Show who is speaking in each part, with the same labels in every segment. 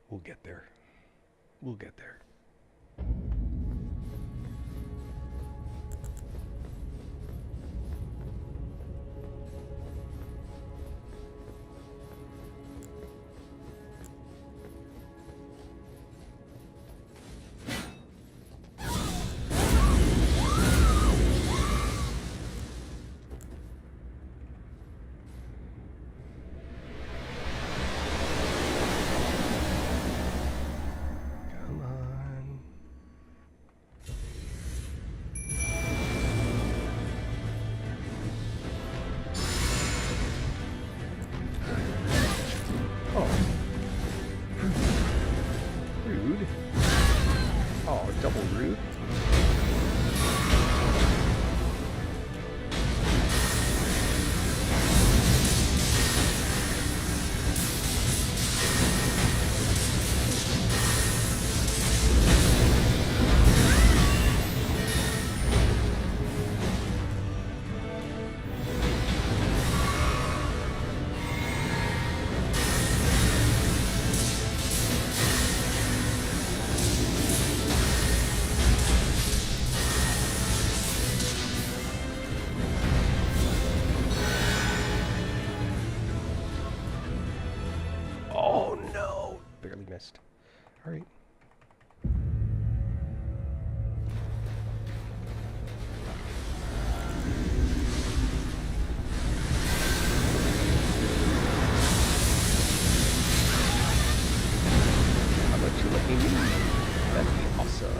Speaker 1: We'll get there. We'll get there. Come on. Oh. Rude. Oh, double rude. Oh no! Barely missed. All right. How about you let me lead? That'd be awesome.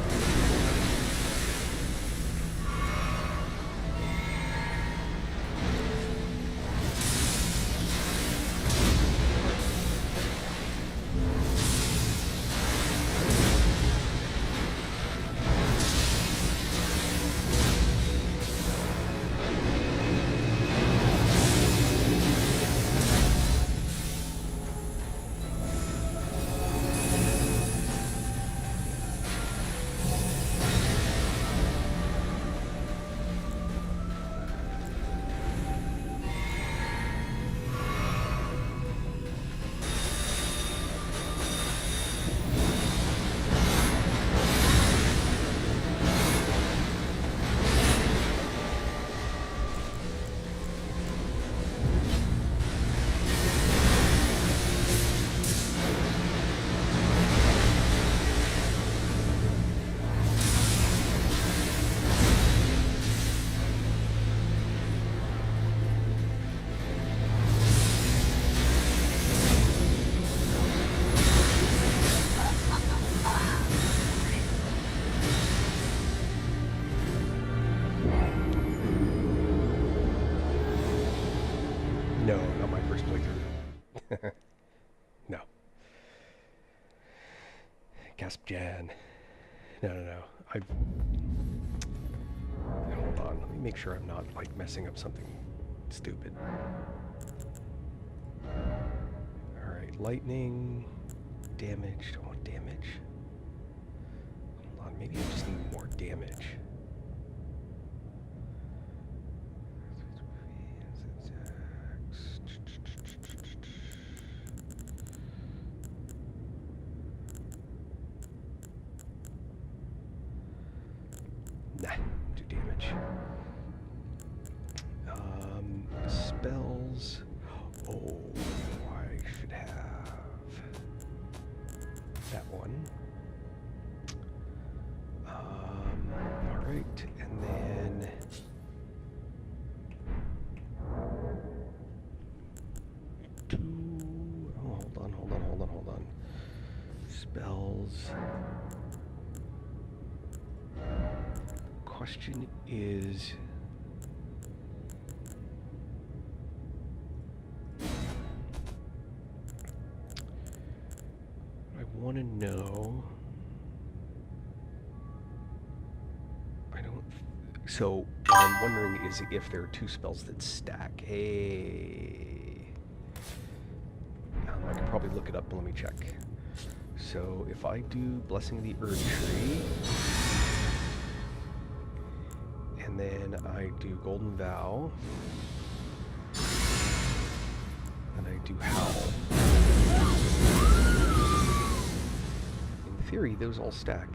Speaker 1: No, not my first playthrough. No. Gasp Jan. No. Hold on. Let me make sure I'm not, like, messing up something stupid. Alright, lightning. Damage. Don't want damage. Hold on, maybe I just need more damage. Nah, do damage. Spells. Oh, I should have that one. Alright, and then hold on. Spells. Question is, I want to know. So what I'm wondering is if there are two spells that stack. Hey, I could probably look it up, but let me check. So if I do Blessing of the Earth Tree, and then I do Golden Vow, and I do Howl. theory, those all stack.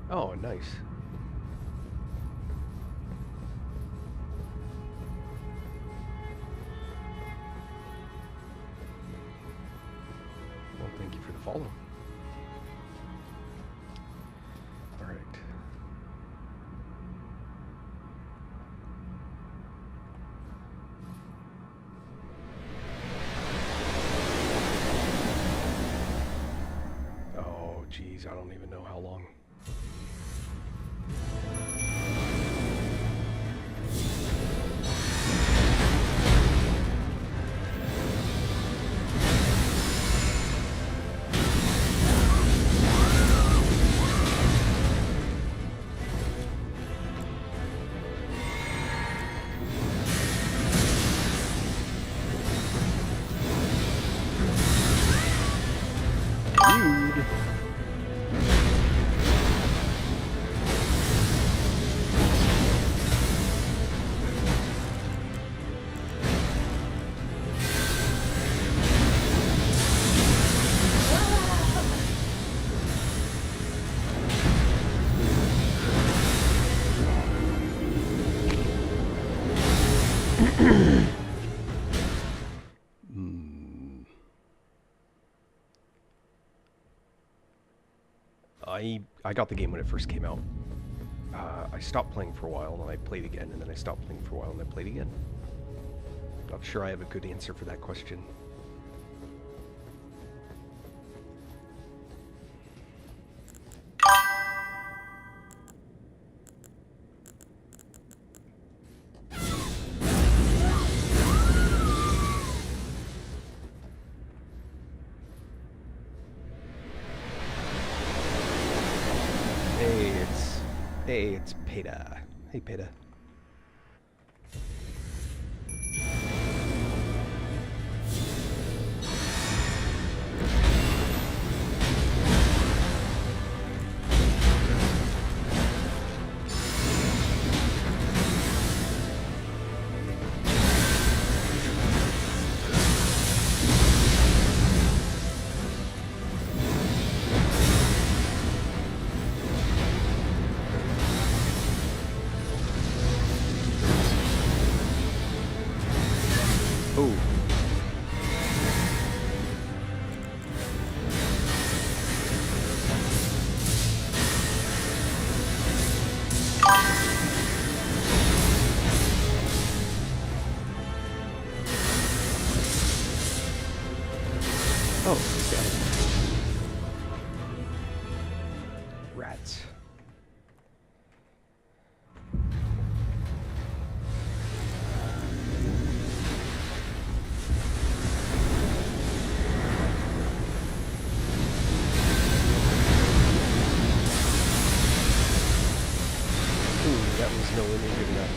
Speaker 1: Oh, nice. Well, thank you for the follow. All right. Oh, geez, I don't even know how long. Rude. I got the game when it first came out. I stopped playing for a while, and I played again, and then I stopped playing for a while, and I played again. Not sure I have a good answer for that question. Hey, it's Peta. Hey, Peta. Oh. Oh, got it. Rats. That was nowhere near good enough.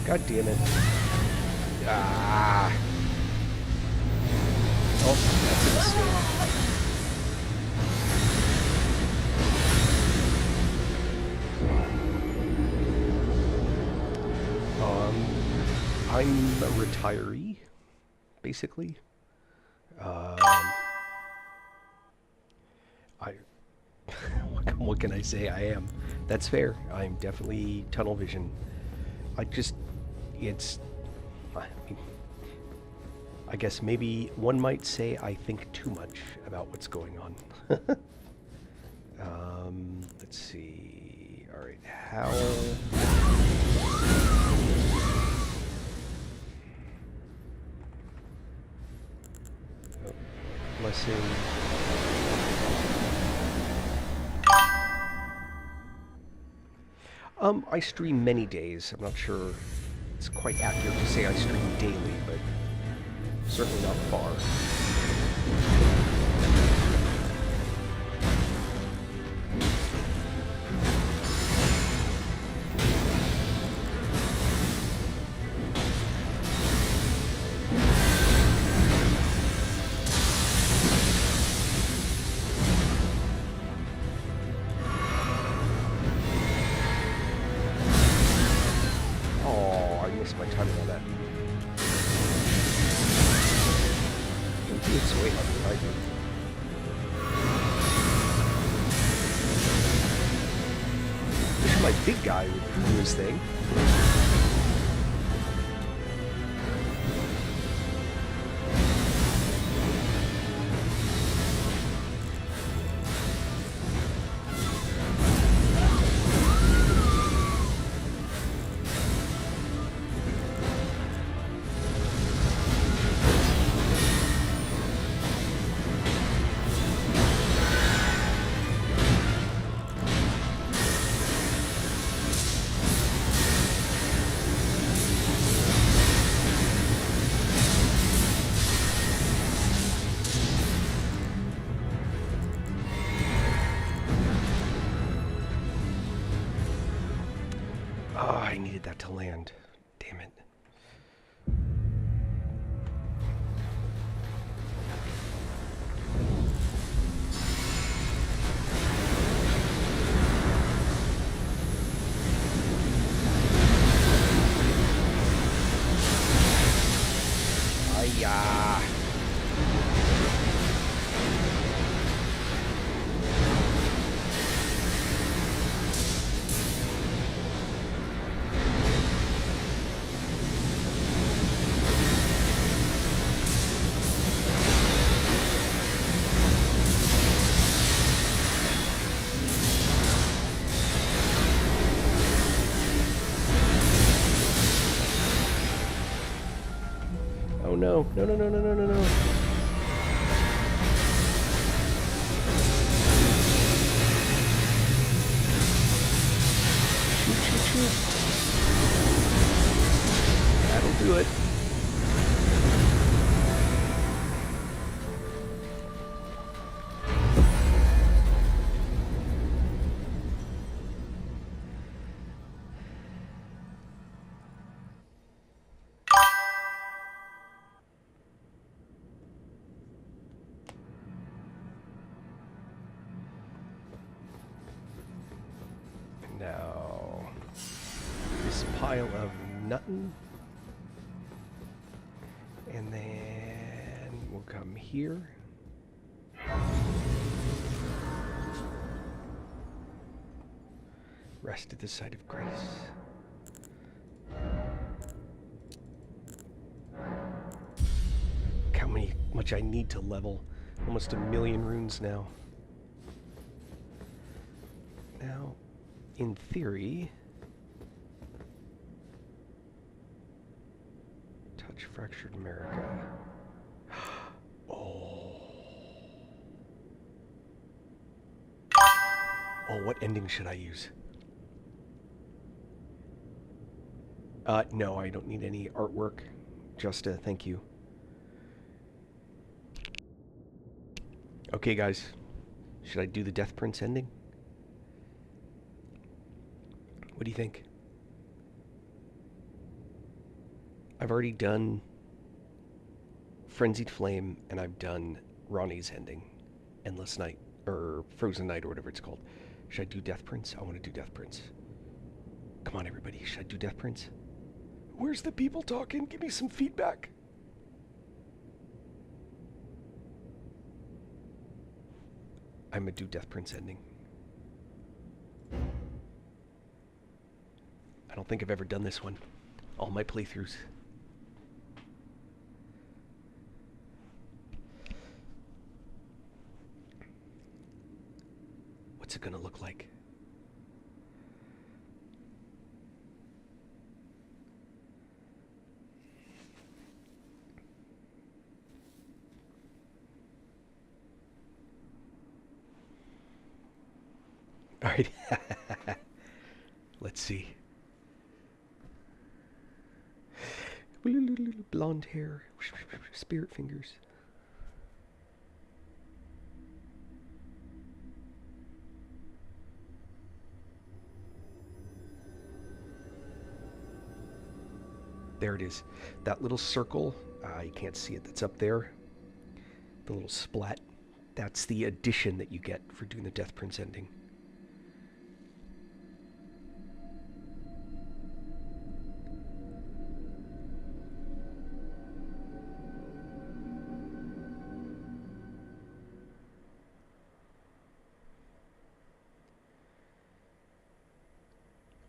Speaker 1: God damn it. Ah. Oh, that's a mistake. I'm a retiree, basically. I what What can I say? I am. That's fair. I'm definitely tunnel vision. I just, it's, I mean, I guess maybe one might say I think too much about what's going on. Let's see. All right, how? Oh, blessing. I stream many days. I'm not sure it's quite accurate to say I stream daily, but certainly not far. My timing on that. It's way harder than I do. Wish my big guy would do his thing. Oh, I needed that to land. Damn it. Ay-ya. Oh no, no, no, no, no, no, no, no. Shoot, shoot, shoot. That'll do it. Now, this pile of nuttin', and then we'll come here. Rest at the site of grace. Look how much I need to level. Almost 1,000,000 runes now. Now, in theory, touch fractured America. Oh. Oh, what ending should I use? No, I don't need any artwork. Just a thank you. Okay, guys. Should I do the Death Prince ending? What do you think? I've already done Frenzied Flame, and I've done Ronnie's ending. Endless Night, or Frozen Night, or whatever it's called. Should I do Death Prince? I want to do Death Prince. Come on, everybody. Should I do Death Prince? Where's the people talking? Give me some feedback. I'm gonna do Death Prince ending. I don't think I've ever done this one. All my playthroughs. What's it gonna look like? All right. Let's see. Blonde hair, spirit fingers. There it is. That little circle, you can't see it, that's up there. The little splat. That's the addition that you get for doing the Death Prince ending.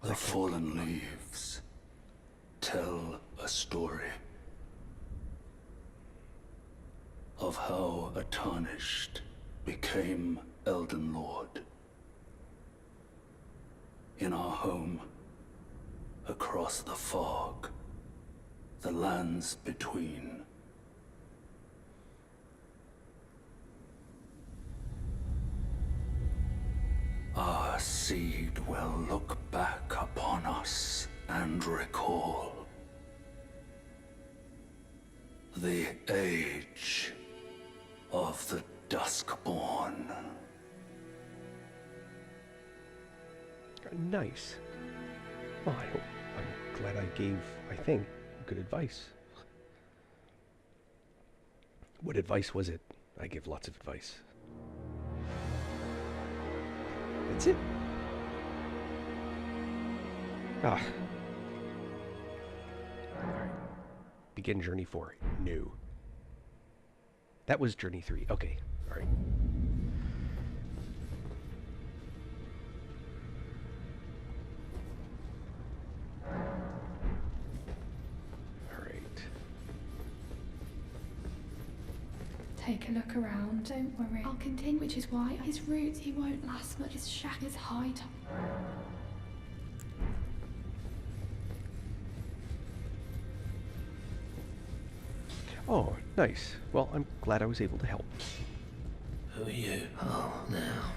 Speaker 2: The fallen leaves tell a story of how a tarnished became Elden Lord. In our home, across the fog, the lands between. Our seed will look back upon us and recall the age of the Duskborn.
Speaker 1: Nice. Well, I'm glad I gave, I think, good advice. What advice was it? I give lots of advice. That's it. Ah. Alright. Begin Journey 4. No. That was Journey 3. Okay. Alright. Alright.
Speaker 3: Take a look around. Don't worry. I'll continue, which is why his roots, he won't last much. His shack is high top.
Speaker 1: Oh, nice. Well, I'm glad I was able to help.
Speaker 2: Who are you? Oh, now.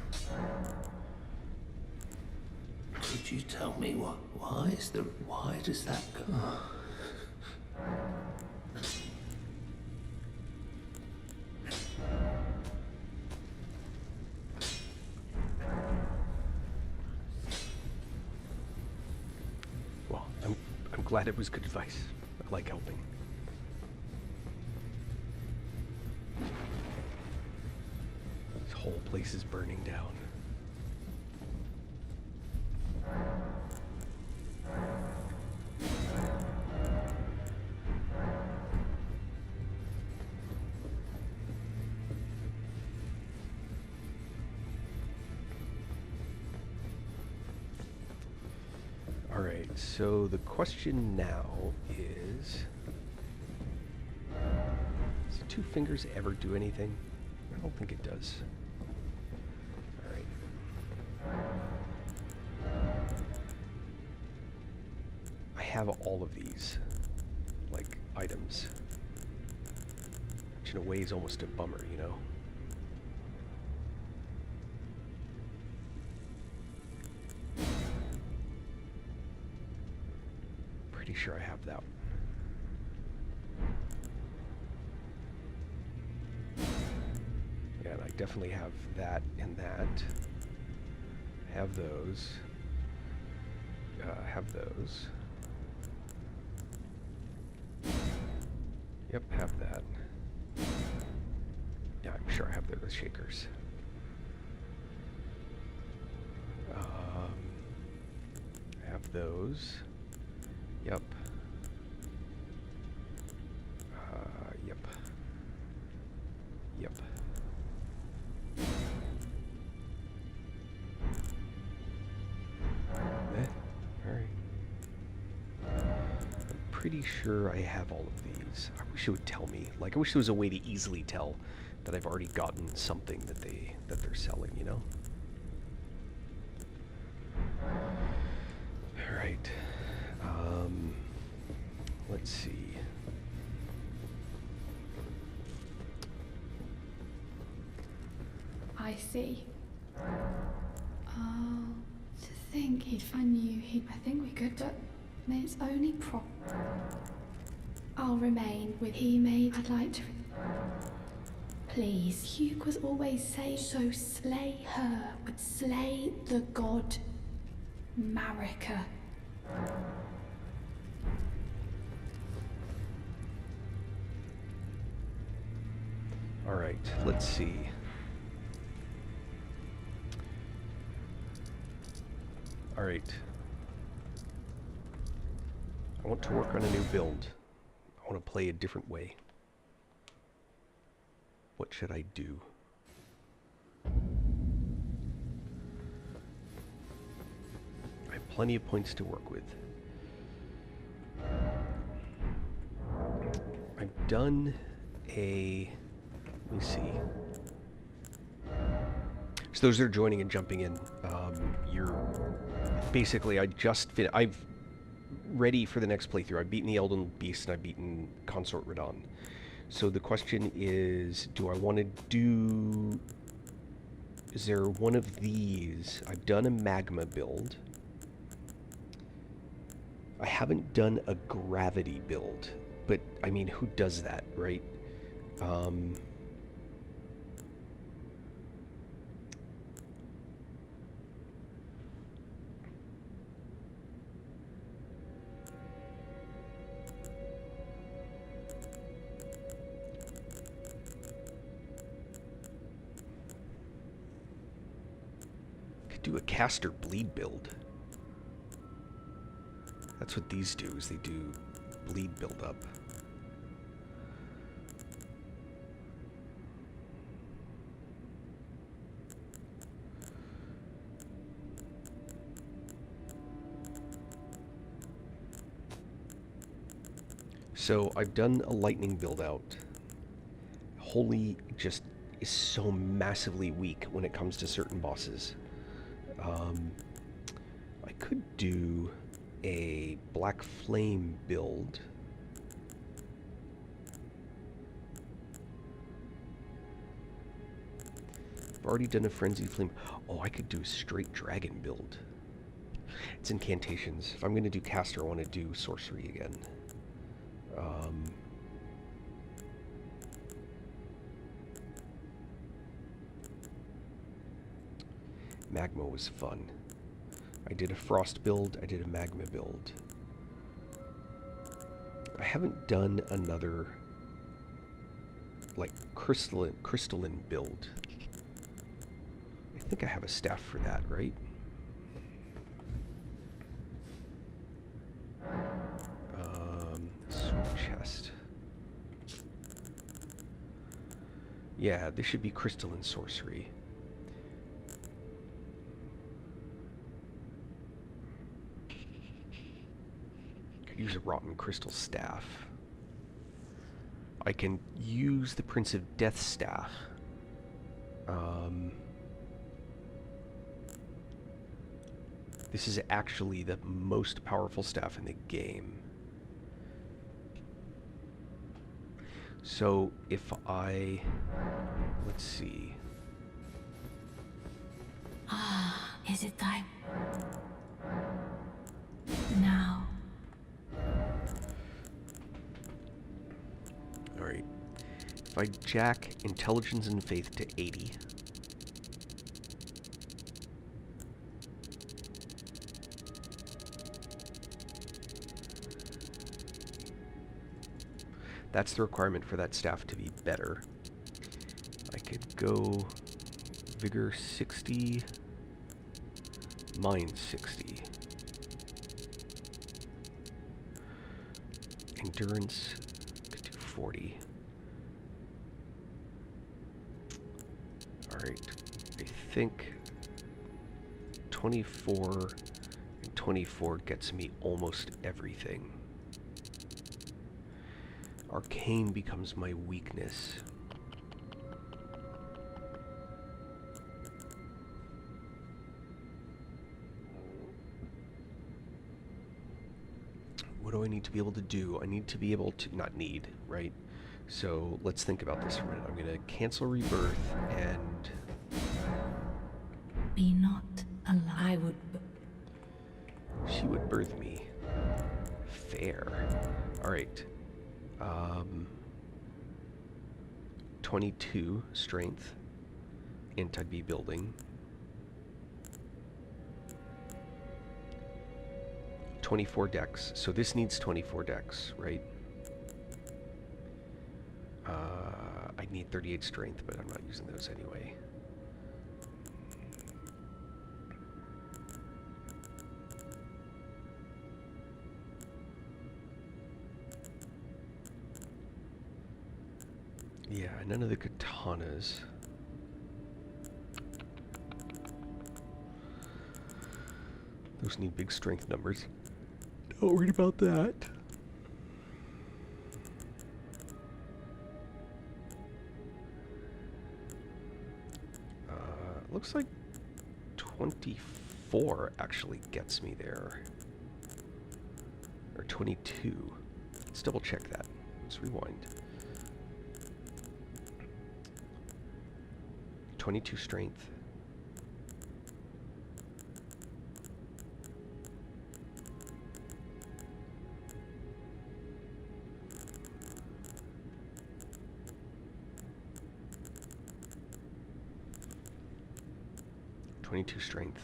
Speaker 2: Could you tell me why does that go?
Speaker 1: Well, I'm glad it was good advice. I like helping. This whole place is burning down. Alright, so the question now is... Does two fingers ever do anything? I don't think it does. Alright. I have all of these, like, items. Which in a way is almost a bummer, you know? Pretty sure I have that. Yeah, and I definitely have that and that. Have those. Have those. Yep, have that. Yeah, I'm sure I have those shakers. Have those. Yep. Yep. Yep. Alright. pretty sure I have all of these. I wish it would tell me. Like, I wish there was a way to easily tell that I've already gotten something that they're selling, you know? All right. Let's see.
Speaker 3: I see. Oh, to think he'd find you. I think we could, but it's only I'll remain with he made. I'd like to. Please. Hugh was always saying, so slay her, but slay the god Marika.
Speaker 1: All right, let's see. All right. I want to work on a new build. I want to play a different way. What should I do? I have plenty of points to work with. I've done a... Let me see. So those that are joining and jumping in, you're basically, I've ready for the next playthrough. I've beaten the Elden Beast and I've beaten Consort Radon. So the question is, do I want to do... Is there one of these? I've done a magma build. I haven't done a gravity build, but I mean, who does that, right? Do a caster bleed build. That's what these do, is they do bleed build up. So I've done a lightning build out. Holy just is so massively weak when it comes to certain bosses. I could do a Black Flame build. I've already done a Frenzy Flame. Oh, I could do a straight Dragon build. It's incantations. If I'm going to do caster, I want to do sorcery again. Magma was fun. I did a frost build, I did a magma build. I haven't done another like crystalline build. I think I have a staff for that, right? Sword chest. Yeah, this should be crystalline sorcery. Use a rotten crystal staff. I can use the Prince of Death staff. This is actually the most powerful staff in the game. So if I... Let's see.
Speaker 4: Ah, is it time? Now.
Speaker 1: Alright. If I jack Intelligence and Faith to 80. That's the requirement for that staff to be better. I could go Vigor 60, Mind 60. Endurance, could do 40. Alright, I think 24 and 24 gets me almost everything. Arcane becomes my weakness. What do I need to be able to do? I need to be able to, not need, right? So let's think about this for a minute. I'm going to cancel rebirth and...
Speaker 4: Be not alive. I would.
Speaker 1: She would birth me. Fair. Alright. 22 strength. Anti-B building. 24 dex. So this needs 24 dex, right? I need 38 strength, but I'm not using those anyway. Yeah, none of the katanas. Those need big strength numbers. Not worried about that. Looks like 24 actually gets me there. Or 22. Let's double check that. Let's rewind. 22 strength. Strength.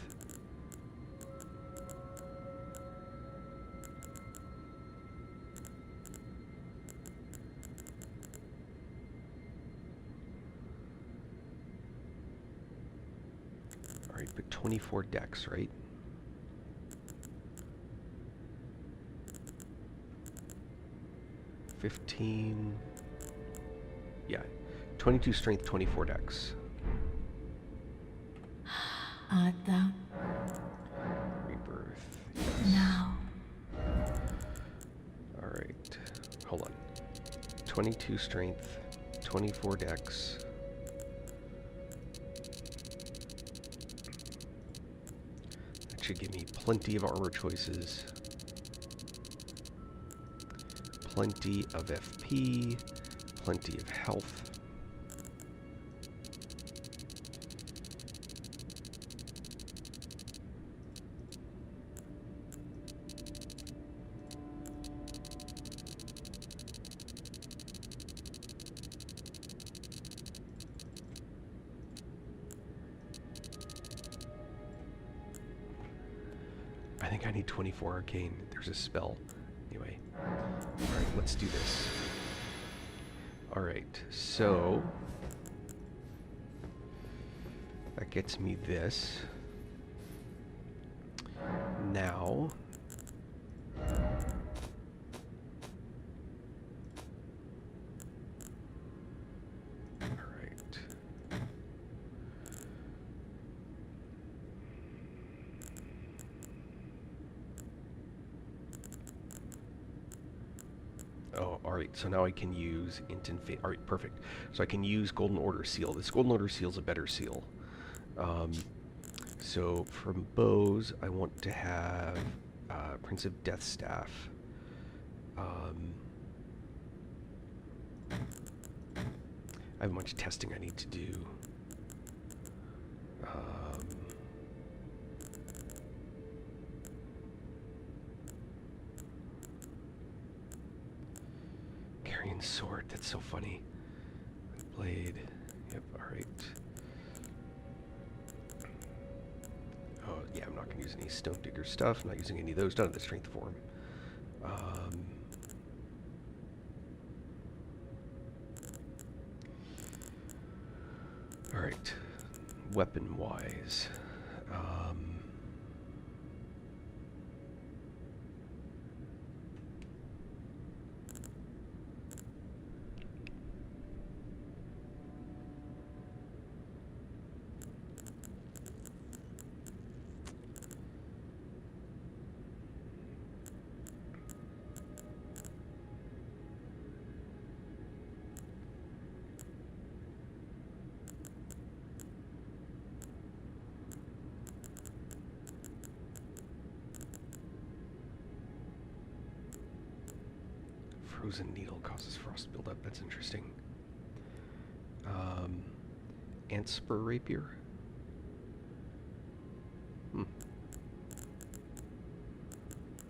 Speaker 1: All right, but 24 dex, right? $15. Yeah, 22 strength, 24 dex.
Speaker 4: Art thou
Speaker 1: Rebirth.
Speaker 4: now?
Speaker 1: Alright. Hold on. 22 strength, 24 dex. That should give me plenty of armor choices. Plenty of FP. Plenty of health. I think I need 24 arcane. There's a spell. Anyway. Alright, let's do this. Alright, so... that gets me this. Now... Alright. Oh, alright, so now I can use Intent Fate. Alright, perfect. So I can use Golden Order Seal. This Golden Order Seal is a better seal. So from bows, I want to have Prince of Death Staff. I have a bunch of testing I need to do. Carrying sword, that's so funny. Blade, yep, alright. Oh, yeah, I'm not going to use any Stone Digger stuff. I'm not using any of those, none of the strength form. Alright, weapon-wise. Frozen needle causes frost buildup. That's interesting. Ant spur rapier.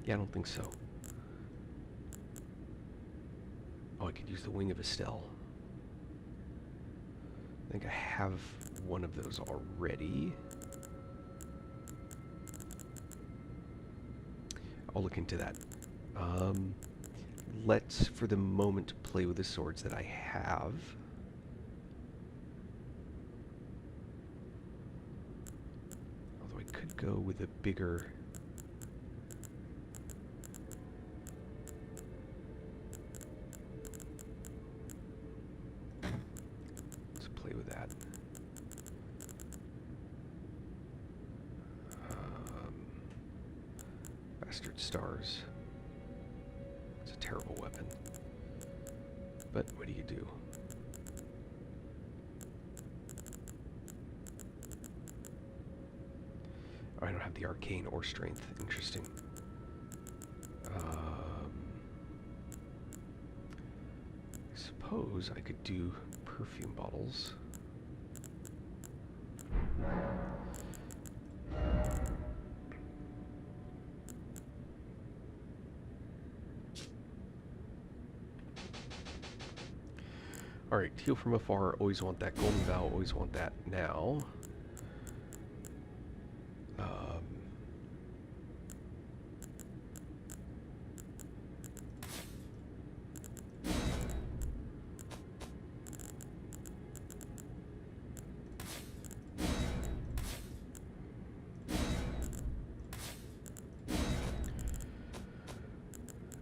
Speaker 1: Yeah, I don't think so. Oh, I could use the wing of Estelle. I think I have one of those already. I'll look into that. Let's, for the moment, play with the swords that I have. Although I could go with a bigger... Let's play with that. Bastard stars. It's a terrible weapon. But what do you do? Oh, I don't have the arcane or strength. Interesting. I suppose I could do perfume bottles. Alright, heal from afar, always want that. Golden Vow, always want that now.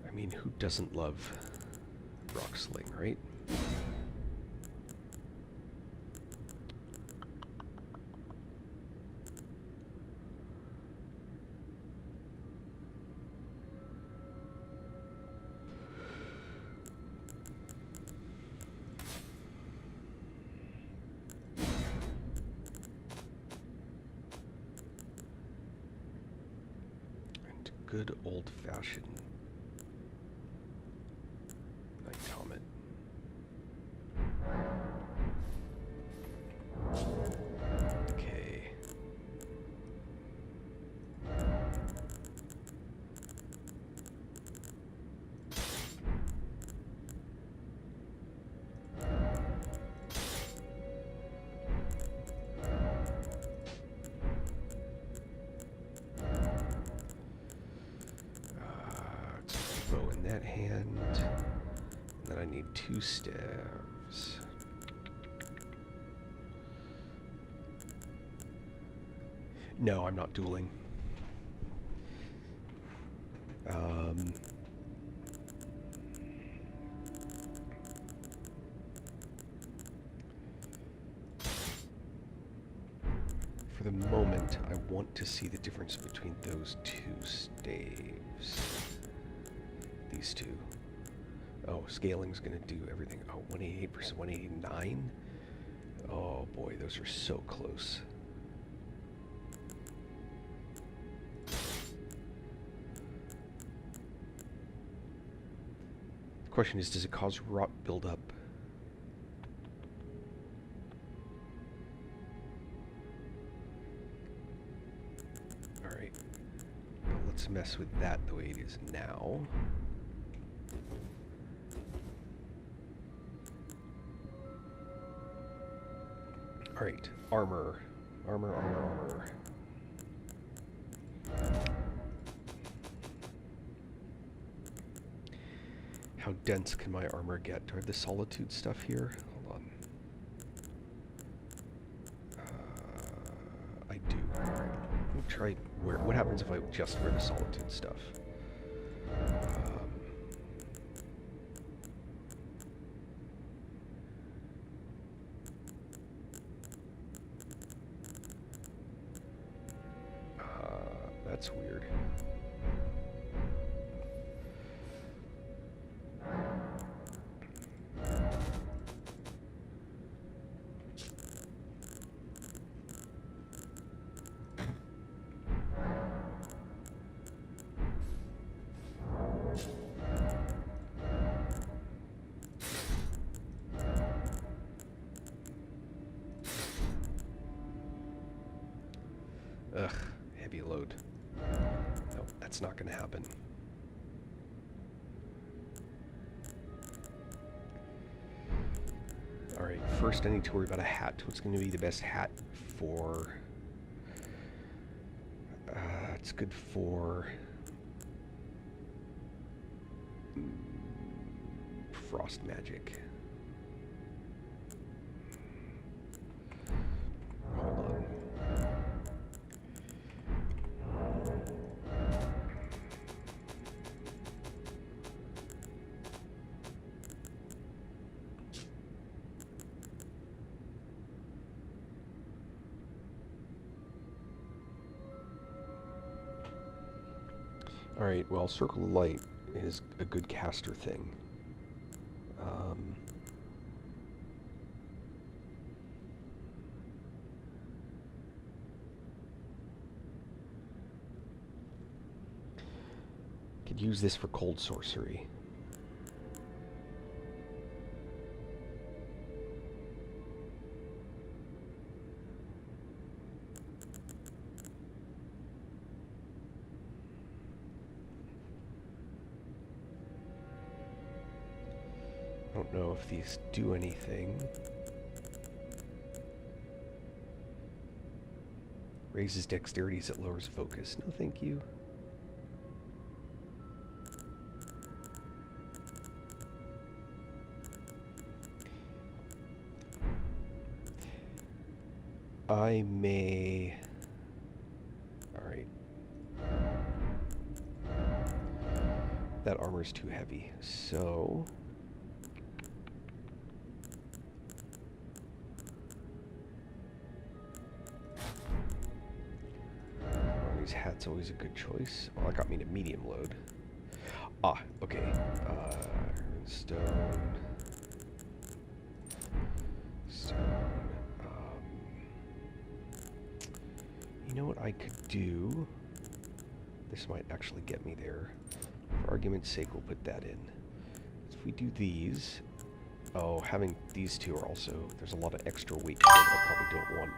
Speaker 1: I mean, who doesn't love rock sling, right? And good old-fashioned Night Comet. Okay. Let's put the bow in that hand. And then I need 2 staves. No, I'm not dueling. For the moment, I want to see the difference between those 2 staves. These two. Oh, scaling's gonna do everything. Oh, 188 versus 189? Oh boy, those are so close. The question is, does it cause rot buildup? Alright. Well, let's mess with that the way it is now. Alright, armor. Armor, armor, armor. How dense can my armor get? Do I have the solitude stuff here? Hold on. I do. Alright. Let me try what happens if I just wear the solitude stuff? That's weird. Ugh, heavy load. No, that's not gonna happen. Alright, first I need to worry about a hat. What's going to be the best hat for... it's good for... frost magic. Hold on. Alright, well, Circle of Light is a good caster thing. Could use this for cold sorcery. I don't know if these do anything. Raises dexterity as it lowers focus. No, thank you. I may... Alright. That armor's too heavy, so... Army's hat's always a good choice. Well, that got me to medium load. Ah, okay. Stone. You know what I could do? This might actually get me there. For argument's sake, we'll put that in. So if we do these... Oh, having these two are also... There's a lot of extra weight that I probably don't want.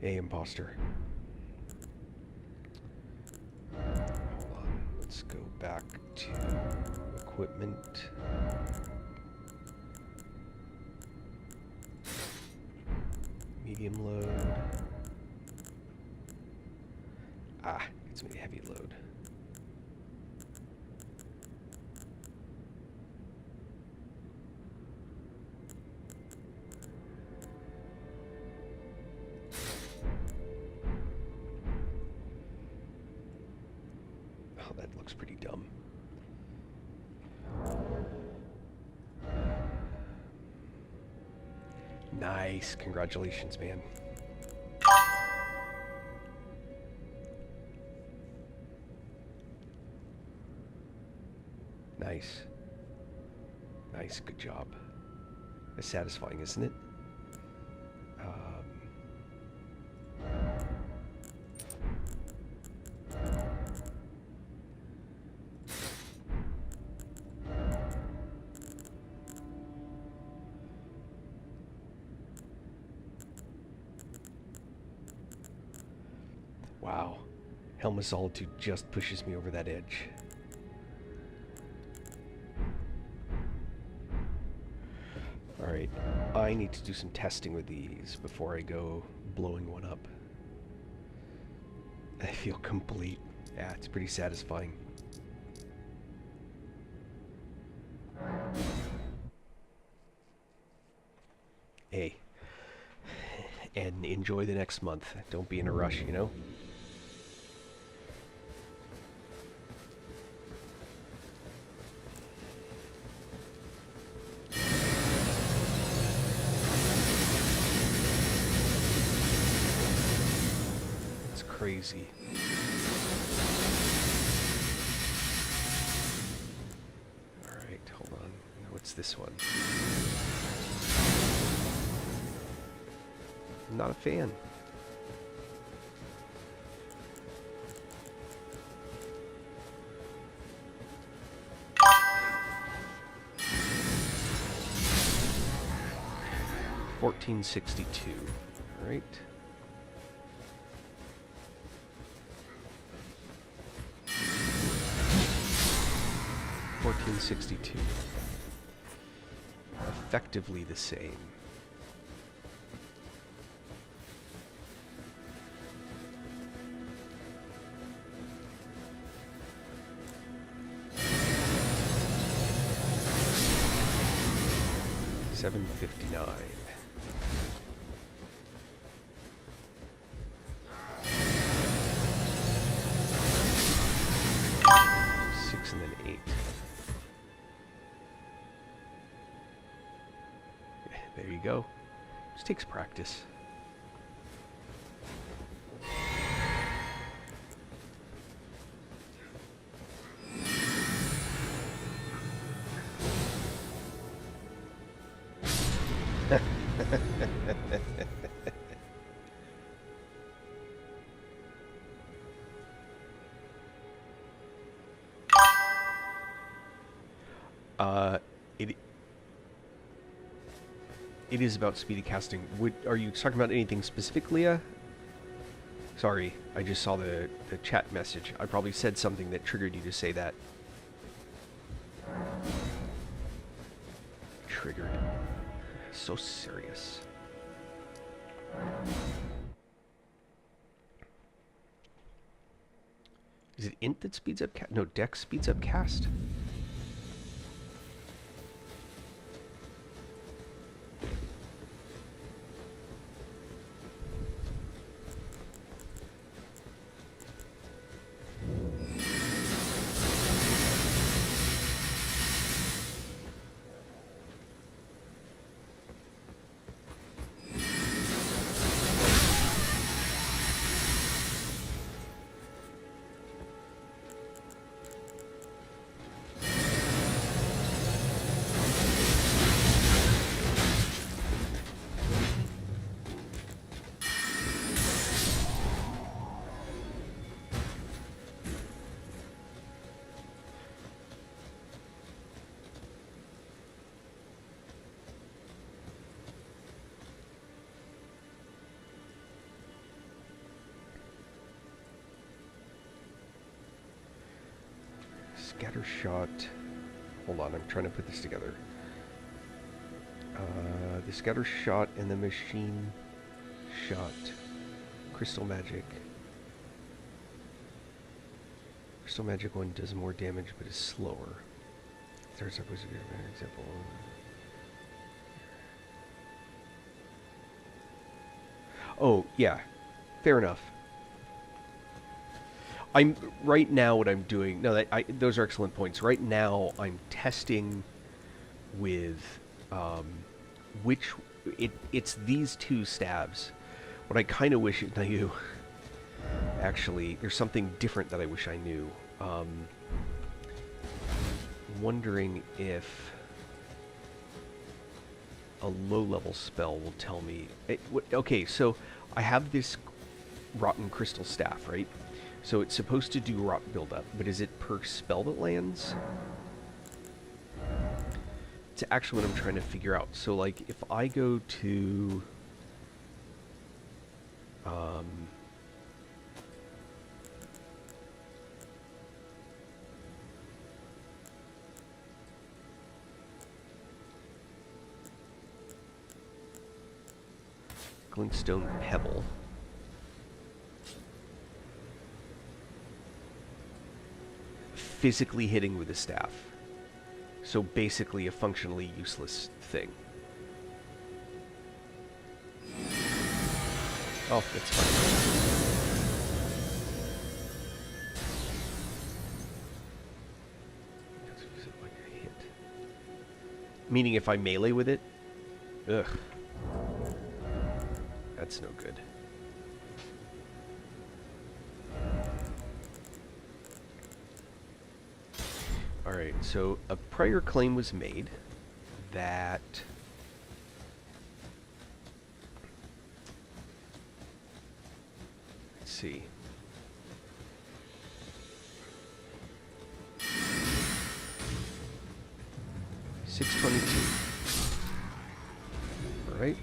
Speaker 1: Hey, imposter. Hold on. Let's go back to equipment. Medium load. Ah, gets me a heavy load. Oh, that looks pretty dumb. Nice. Congratulations, man. Nice. Nice. Good job. It's satisfying, isn't it? Wow. Helm of Solitude just pushes me over that edge. Alright, I need to do some testing with these before I go blowing one up. I feel complete. Yeah, it's pretty satisfying. Hey. And enjoy the next month. Don't be in a rush, you know? Crazy. Alright, hold on. What's this one? I'm not a fan. $14.62. Alright. 762. Effectively the same. $759. Six and then 8. There you go. Just takes practice. It is about speedy casting. Are you talking about anything specific, Leah? Sorry, I just saw the chat message. I probably said something that triggered you to say that. Triggered. So serious. Is it int that speeds up cast? No, dex speeds up cast? Scatter shot. Hold on, I'm trying to put this together. The scatter shot and the machine shot. Crystal magic. Crystal magic one does more damage but is slower. Starts up with an example. Oh, yeah. Fair enough. I'm right now what I'm doing. No, those are excellent points. Right now, I'm testing with it's these two stabs. What I kind of wish it knew. Actually, there's something different that I wish I knew. Wondering if a low-level spell will tell me. Okay, so I have this rotten crystal staff, right? So it's supposed to do rot buildup, but is it per spell that lands? It's actually what I'm trying to figure out. So, like, if I go to... Glintstone Pebble. Physically hitting with a staff. So basically a functionally useless thing. Oh, that's fine. Use it like a hit. Meaning if I melee with it? Ugh. That's no good. Alright, so a prior claim was made that let's see. $622. Alright.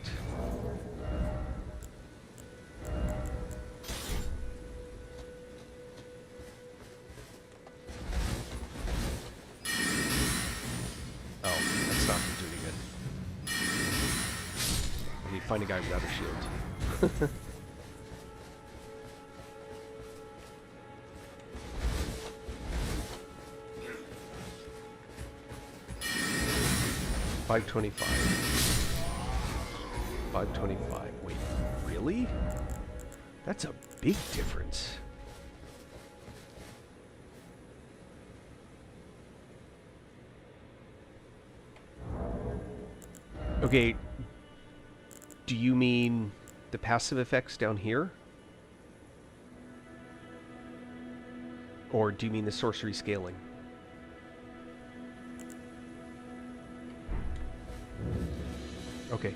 Speaker 1: find a guy without a shield. 525. 525. Wait, really? That's a big difference. Okay, do you mean the passive effects down here? Or do you mean the sorcery scaling? Okay.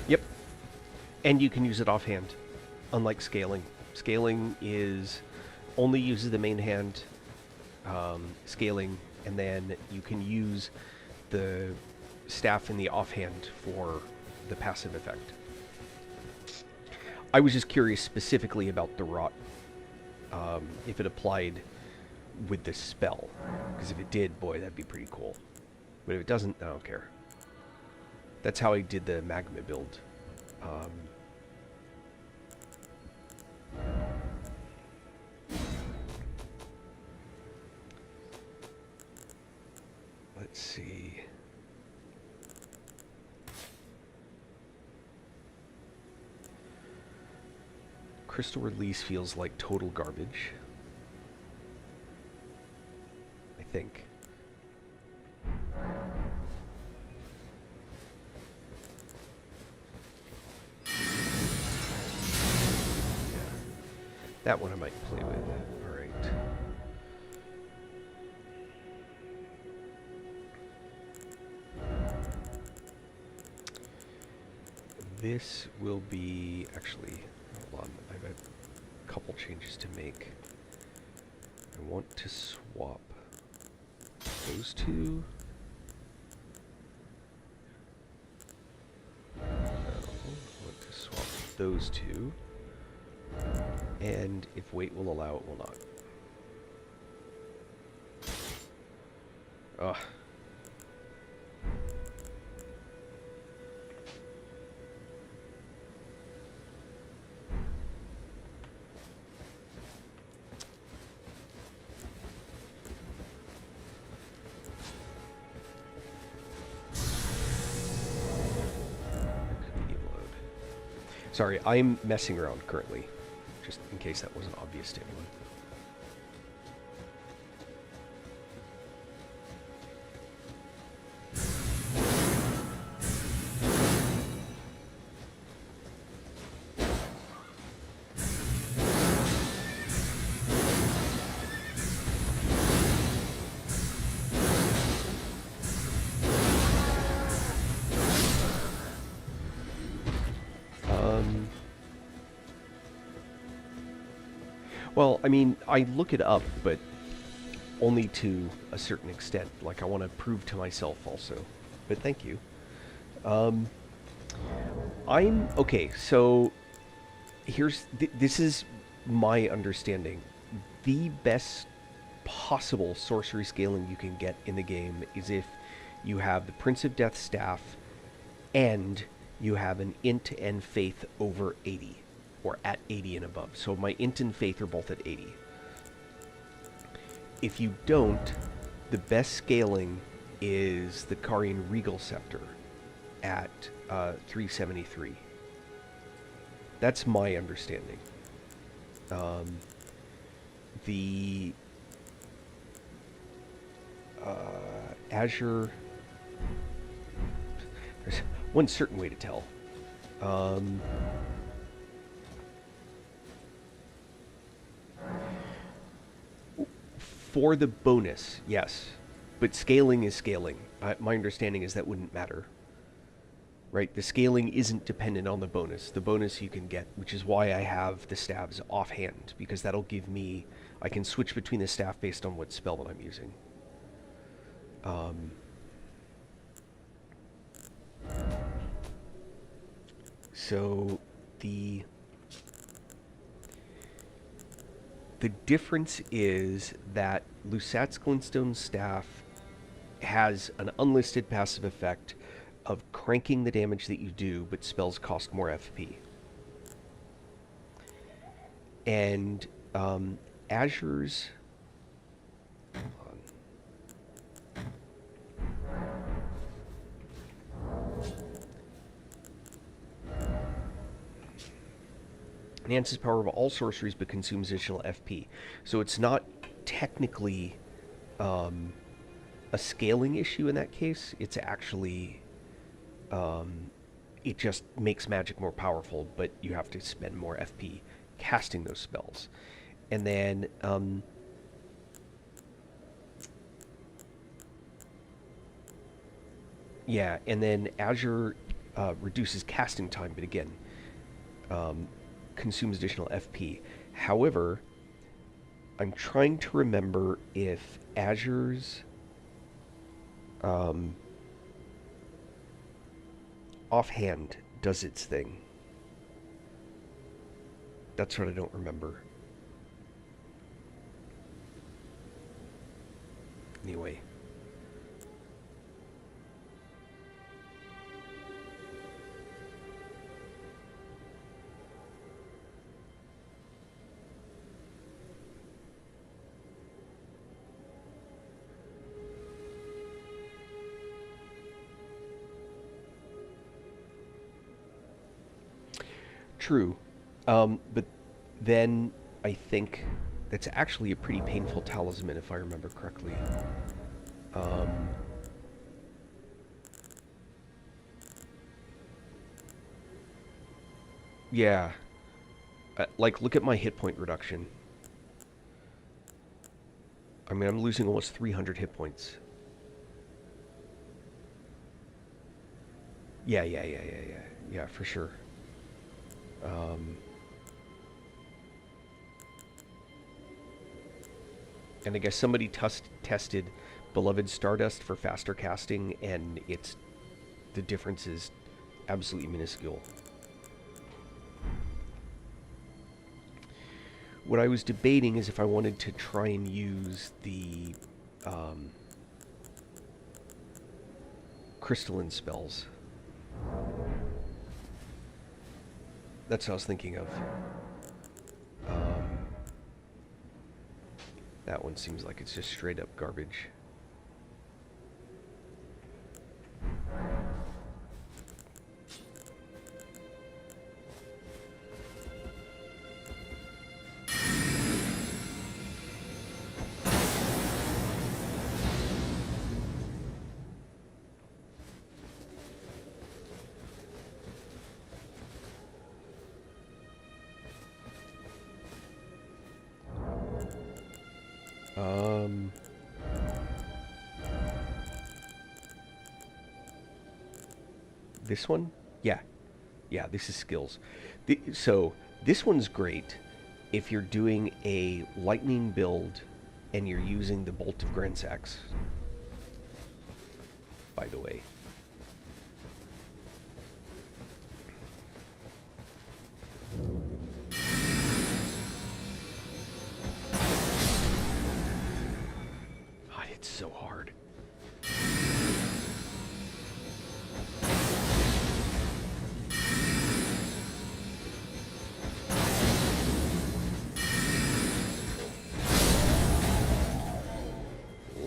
Speaker 1: Yep. And you can use it offhand, unlike scaling. Scaling only uses the main hand scaling, and then you can use the staff in the offhand for the passive effect. I was just curious specifically about the rot, if it applied with this spell, because if it did, boy, that'd be pretty cool. But if it doesn't, I don't care. That's how I did the magma build. Let's see. Crystal release feels like total garbage. I think. That one I might play with. Alright. This will be... Actually, hold on. I have a couple changes to make. I want to swap those two. No, I want to swap those two. And if weight will allow, it will not. Ugh. Sorry, I'm messing around currently, just in case that wasn't obvious to anyone. Well, I mean, I look it up, but only to a certain extent. Like, I want to prove to myself also. But thank you. Okay, so this is my understanding. The best possible sorcery scaling you can get in the game is if you have the Prince of Death staff and you have an int and faith over 80. Or at 80 and above. So my int and faith are both at 80. If you don't, the best scaling is the Carian Regal Scepter at 373. That's my understanding. The Azure... There's one certain way to tell. For the bonus, yes. But scaling is scaling. My understanding is that wouldn't matter. Right? The scaling isn't dependent on the bonus. The bonus you can get, which is why I have the staves offhand, because that'll give me... I can switch between the staff based on what spell that I'm using. So the difference is that Lusat's Glintstone Staff has an unlisted passive effect of cranking the damage that you do, but spells cost more FP. And Azure's... Hold on. Enhances power of all sorceries, but consumes additional FP. So it's not technically a scaling issue in that case. It's actually... it just makes magic more powerful, but you have to spend more FP casting those spells. And then... yeah, and then Azure reduces casting time, but again... consumes additional FP. However, I'm trying to remember if Azure's offhand does its thing. That's what I don't remember. Anyway. True. But then I think that's actually a pretty painful talisman, if I remember correctly. Yeah. Like, look at my hit point reduction. I mean, I'm losing almost 300 hit points. Yeah, for sure. And I guess somebody tested Beloved Stardust for faster casting, and the difference is absolutely minuscule. What I was debating is if I wanted to try and use the crystalline spells. That's what I was thinking of. That one seems like it's just straight up garbage. This one? Yeah. Yeah, this is skills. So, this one's great if you're doing a lightning build and you're using the Bolt of Gransax. By the way. God, it's so hard.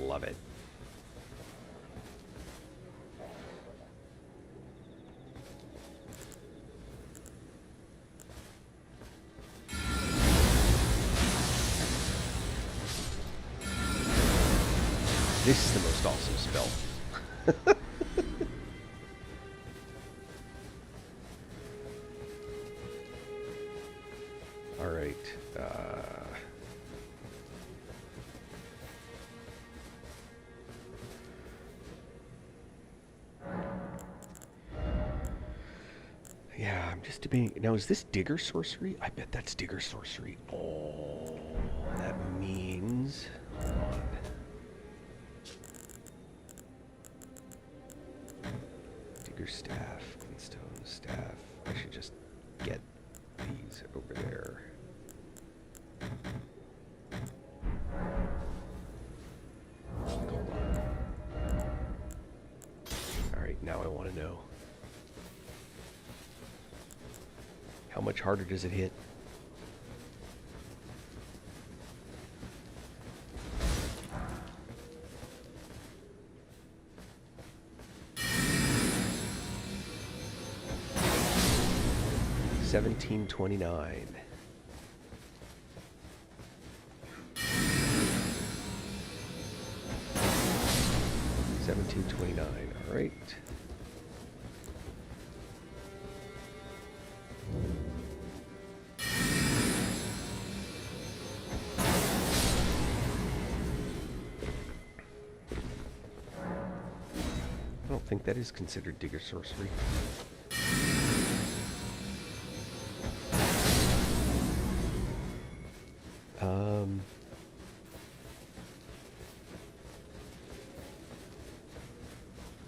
Speaker 1: Love it. This is the most awesome spell. All right. debating. Now, is this Digger Sorcery? I bet that's Digger Sorcery. Oh, that means... Hold on. Digger Staff, Glintstone Staff. I should just get these over there. Hold on. Alright, now I want to know. How much harder does it hit? $17.29. $17.29. All right. I don't think that is considered Digger Sorcery.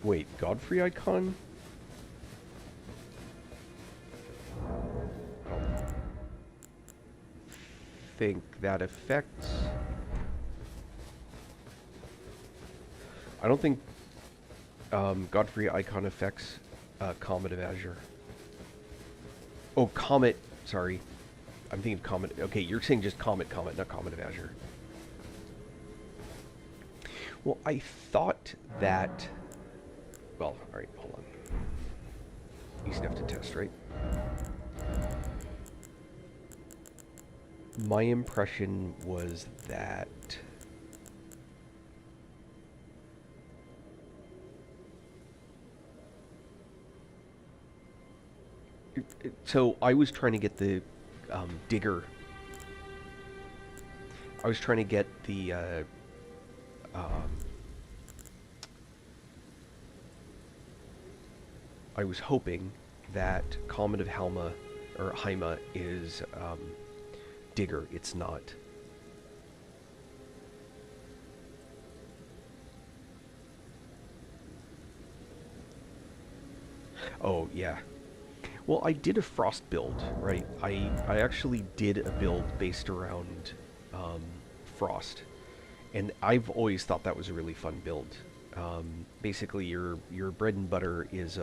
Speaker 1: Wait, Godfrey icon? I don't think that affects... I don't think Godfrey icon affects Comet of Azure. Oh, Comet, sorry. I'm thinking Comet. Okay, you're saying just Comet, not Comet of Azure. Well, I thought that... Well, alright, hold on. Easy enough to test, right? My impression was that... So, I was trying to get the Digger... I was trying to get the... I was hoping that Comet of Halma, or Haima, is Digger. It's not. Oh, yeah. Well, I did a Frost build, right? I actually did a build based around Frost. And I've always thought that was a really fun build. Basically, your bread and butter is...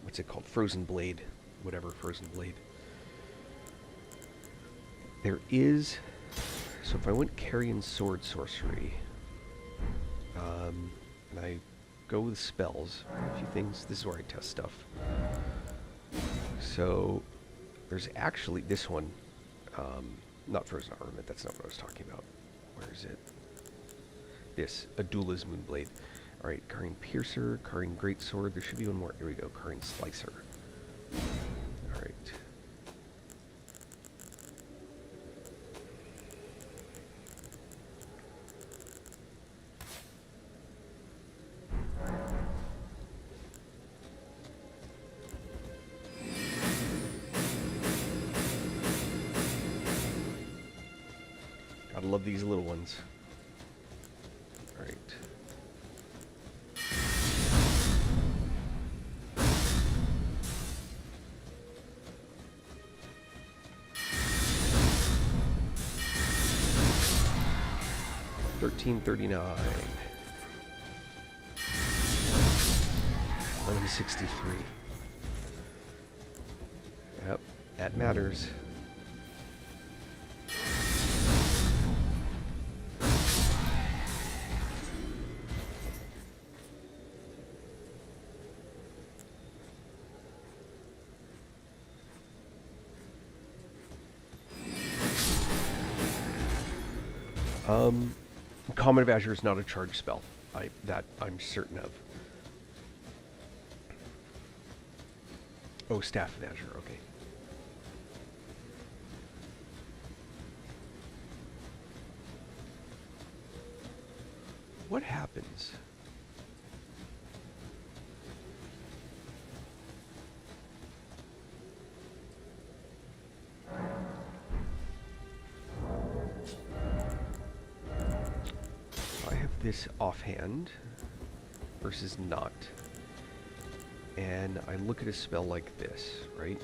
Speaker 1: what's it called? Frozen Blade. Whatever, Frozen Blade. There is... So if I went Carrion Sword Sorcery... and I go with spells, a few things... This is where I test stuff. So... There's actually this one. Not Frozen Armament, that's not what I was talking about. Where is it? This. Adula's Moonblade. Alright, Karin Piercer, Karin Greatsword. There should be one more. Here we go, Karin Slicer. Alright. Gotta love these little ones. Alright. $13.39. 1163. Yep, that matters. Comet of Azure is not a charge spell. That I'm certain of. Oh, Staff of Azure, okay. What happens this offhand versus not, and I look at a spell like this, right?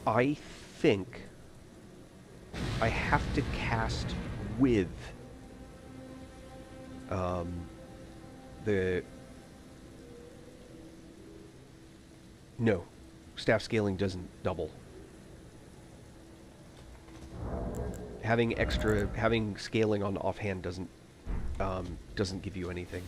Speaker 1: I think I have to cast with the... No, staff scaling doesn't double. Having scaling on offhand doesn't give you anything.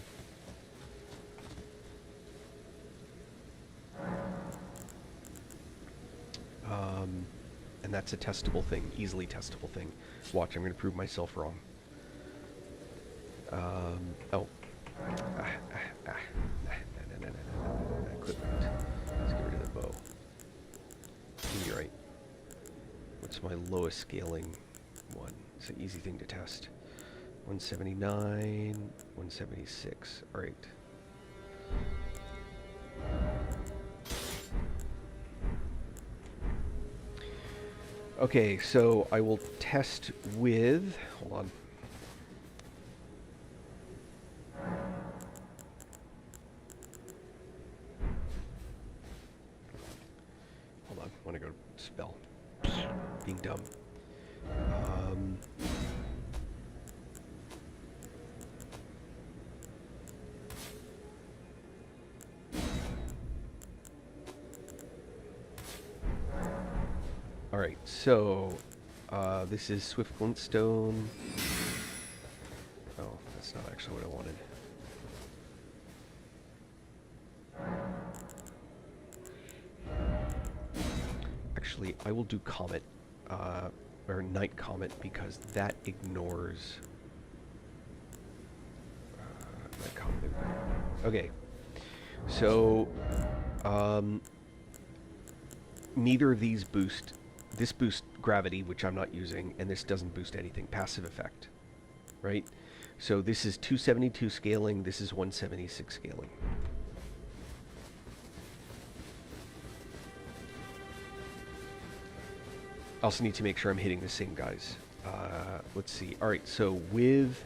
Speaker 1: And that's a testable thing, easily testable thing. Watch, I'm going to prove myself wrong. Oh. Equipment. Let's get rid of the bow. You're right. What's my lowest scaling one? It's an easy thing to test. 179, 176. All right. Okay, so I will test with, hold on. Hold on, I want to go spell. Being dumb. Alright, so this is Swift Glintstone. Oh, that's not actually what I wanted. Actually, I will do Comet, or Night Comet, because that ignores... Night Comet, there we go. Okay, so neither of these boost... This boosts gravity, which I'm not using, and this doesn't boost anything. Passive effect, right? So this is 272 scaling, this is 176 scaling. I also need to make sure I'm hitting the same guys. Let's see. All right, so with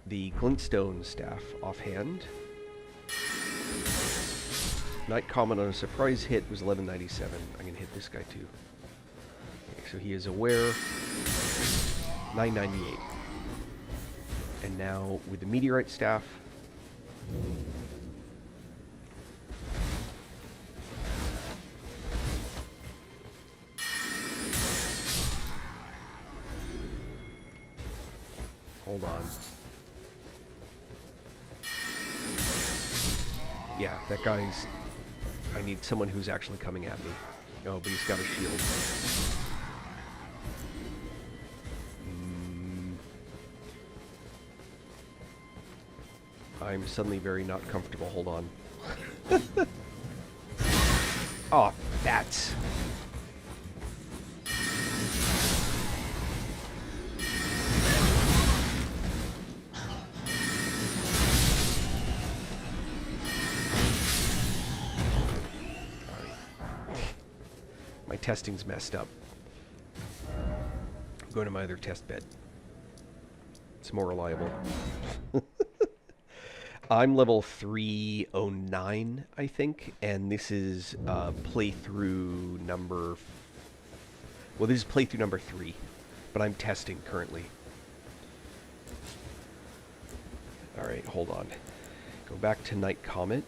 Speaker 1: the Glintstone staff offhand, Night Comet on a surprise hit was 1197. I'm going to hit this guy too. Okay, so he is aware. 998. And now with the Meteorite staff. Hold on. Yeah, that guy's... I need someone who's actually coming at me. Oh, but he's got a shield. I'm suddenly very not comfortable. Hold on. Oh, bats. My testing's messed up. I'm going to my other test bed. It's more reliable. I'm level 309, I think, and this is playthrough number... Well, this is playthrough number 3, but I'm testing currently. Alright, hold on. Go back to Night Comet.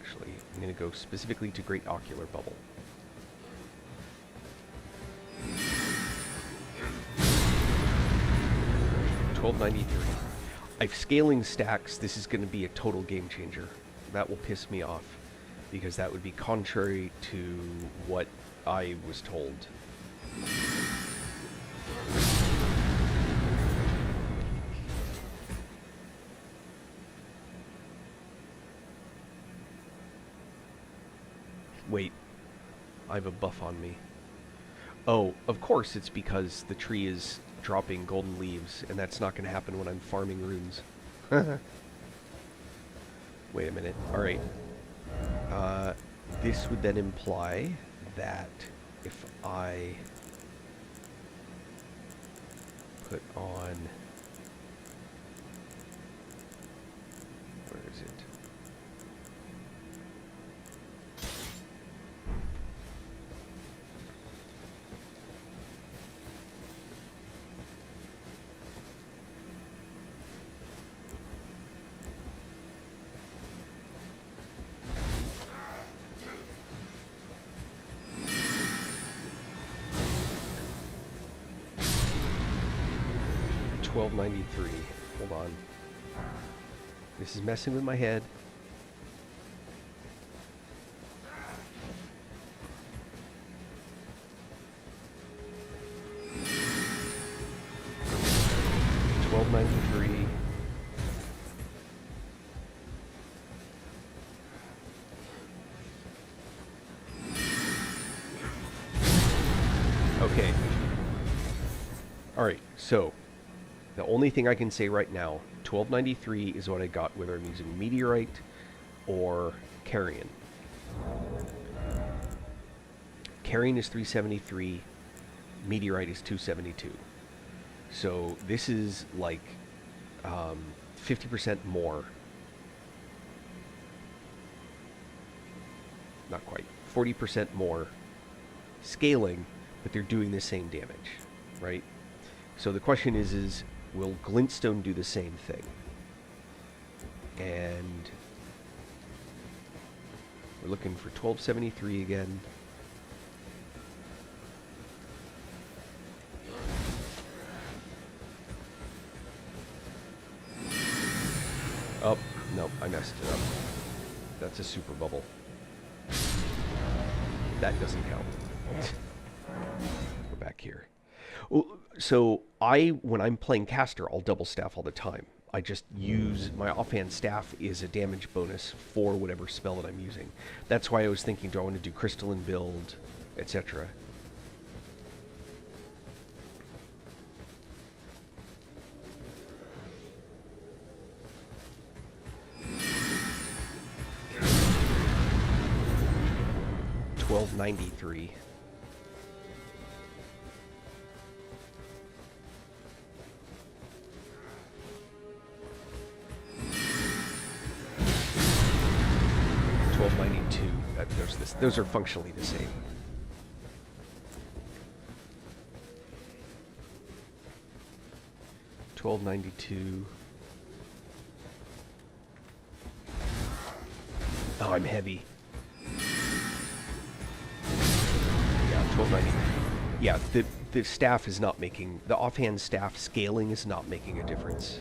Speaker 1: Actually, I'm going to go specifically to Great Ocular Bubble. $12.93. If scaling stacks, this is going to be a total game changer. That will piss me off, because that would be contrary to what I was told. Wait, I have a buff on me. Oh, of course it's because the tree is dropping golden leaves, and that's not going to happen when I'm farming runes. Wait a minute. Alright. This would then imply that if I put on... Where is it? $12.93. Hold on. This is messing with my head. $12.93. Okay. Alright, so the only thing I can say right now, $12.93 is what I got whether I'm using Meteorite or Carrion. Carrion is $3.73, Meteorite is $2.72. So this is like 50% more. Not quite. 40% more scaling, but they're doing the same damage, right? So the question is will Glintstone do the same thing? And we're looking for $12.73 again. Oh, no, I messed it up. That's a super bubble. That doesn't count. Go back here. Well, so when I'm playing caster, I'll double staff all the time. I just use my offhand staff is a damage bonus for whatever spell that I'm using. That's why I was thinking, do I want to do crystalline build, etc. $12.93. $12.92. Those are functionally the same. $12.92. Oh, I'm heavy. Yeah, $12.90. Yeah, the staff is not making, the offhand staff scaling is not making a difference.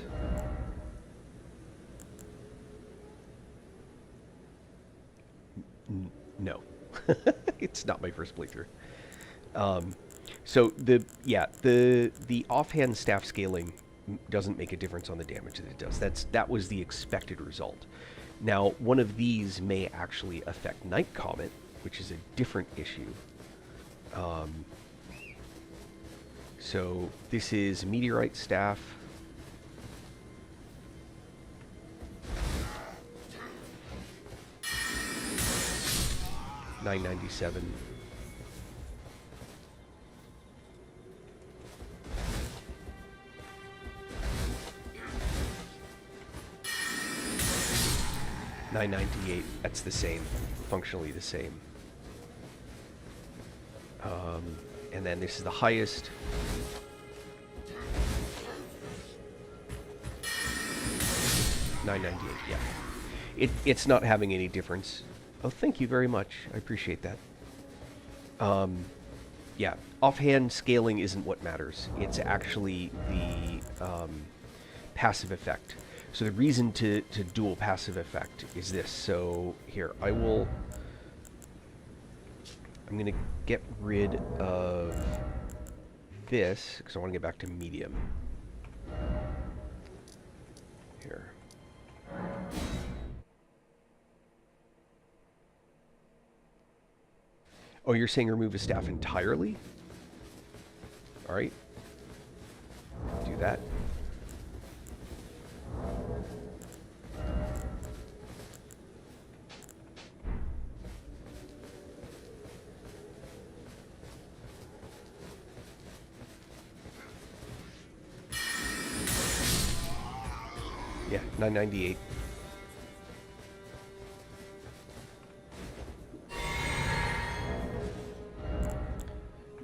Speaker 1: No. It's not my first playthrough. So the offhand staff scaling doesn't make a difference on the damage that it does. That was the expected result. Now, one of these may actually affect Night Comet, which is a different issue. So this is Meteorite staff. $9.97. $9.98. That's the same, functionally the same. And then this is the highest. $9.98. Yeah, it's not having any difference. Oh, thank you very much. I appreciate that. Yeah, offhand scaling isn't what matters. It's actually the passive effect. So the reason to dual passive effect is this. So here, I'm going to get rid of this because I want to get back to medium. Here. Oh, you're saying remove a staff entirely? All right. Do that. Yeah, 998.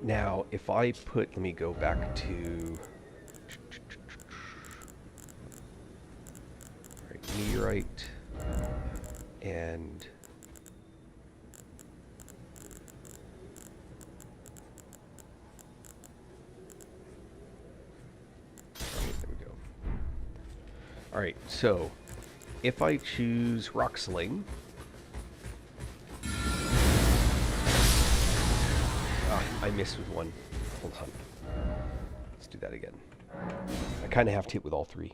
Speaker 1: Now, if I put, let me go back to meteorite and there we go. All right, so if I choose rock sling, I missed with one. Hold on. Let's do that again. I kind of have to hit with all three.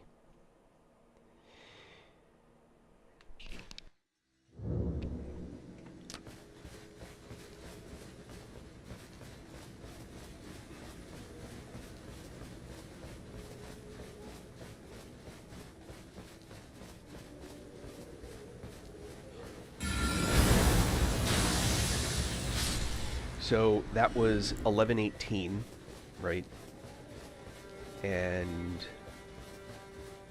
Speaker 1: So that was 1118, right? And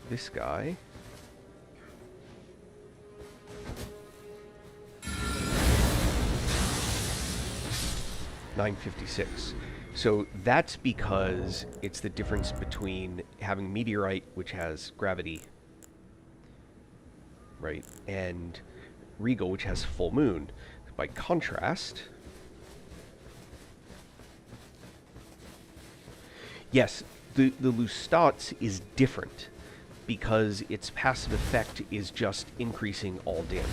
Speaker 1: this guy, $956. So that's because it's the difference between having meteorite, which has gravity, right, and regal, which has full moon. By contrast, yes, the Lustats is different because its passive effect is just increasing all damage.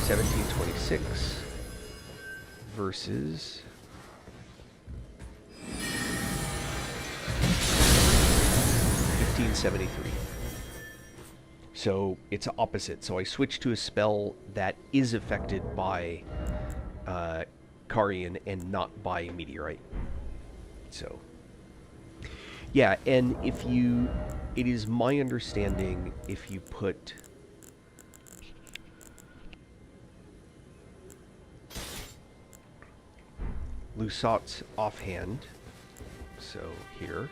Speaker 1: $1726 versus $1573. So it's opposite. So I switched to a spell that is affected by Carian and not by meteorite. So yeah, and if you, it is my understanding if you put Lusat's offhand, so here,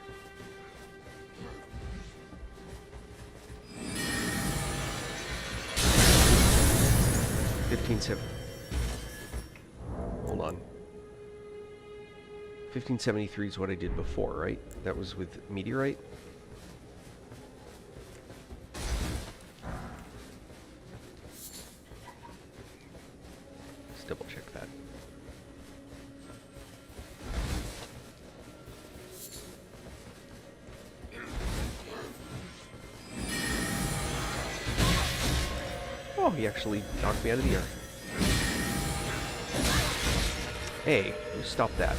Speaker 1: hold on. 1573 is what I did before, right? That was with meteorite. Let's double check that. Oh, he actually knocked me out of the air. Hey, stop that.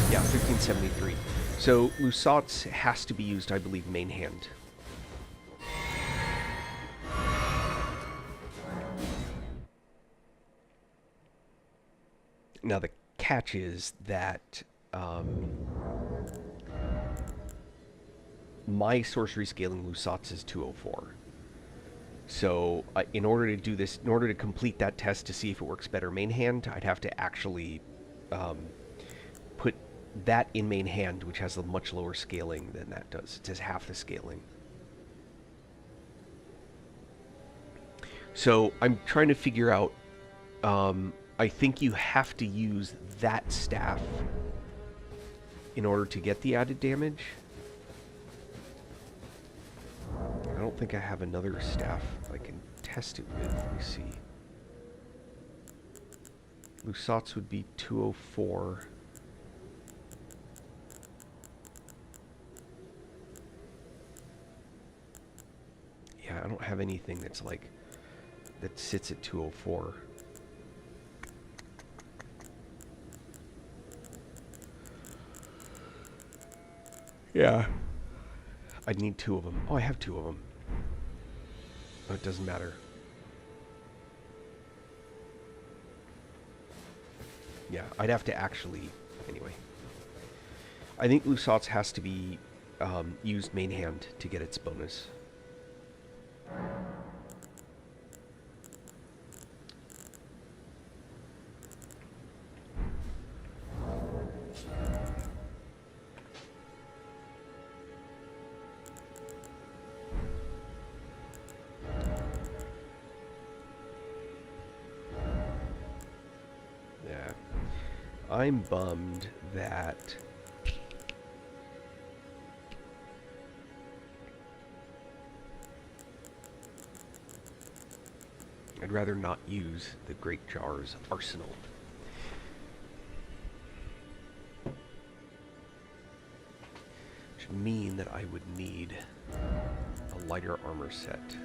Speaker 1: Yeah, 1573. So Lusat's has to be used, I believe, main hand. Now the catch is that my sorcery scaling Lusat's is 204. So in order to do this, in order to complete that test to see if it works better main hand, I'd have to actually put that in main hand, which has a much lower scaling than that does. It has half the scaling. So I'm trying to figure out, I think you have to use that staff in order to get the added damage. I don't think I have another staff I can test it with. Let me see. Lusat's would be 204. Yeah, I don't have anything that's like, that sits at 204. Yeah. I'd need 2 of them. Oh, I have 2 of them. Oh, it doesn't matter. Yeah, I'd have to actually... Anyway. I think Lusat's has to be used main hand to get its bonus. Yeah. I'm bummed that... I'd rather not use the Great Jar's arsenal. Which would mean that I would need a lighter armor set.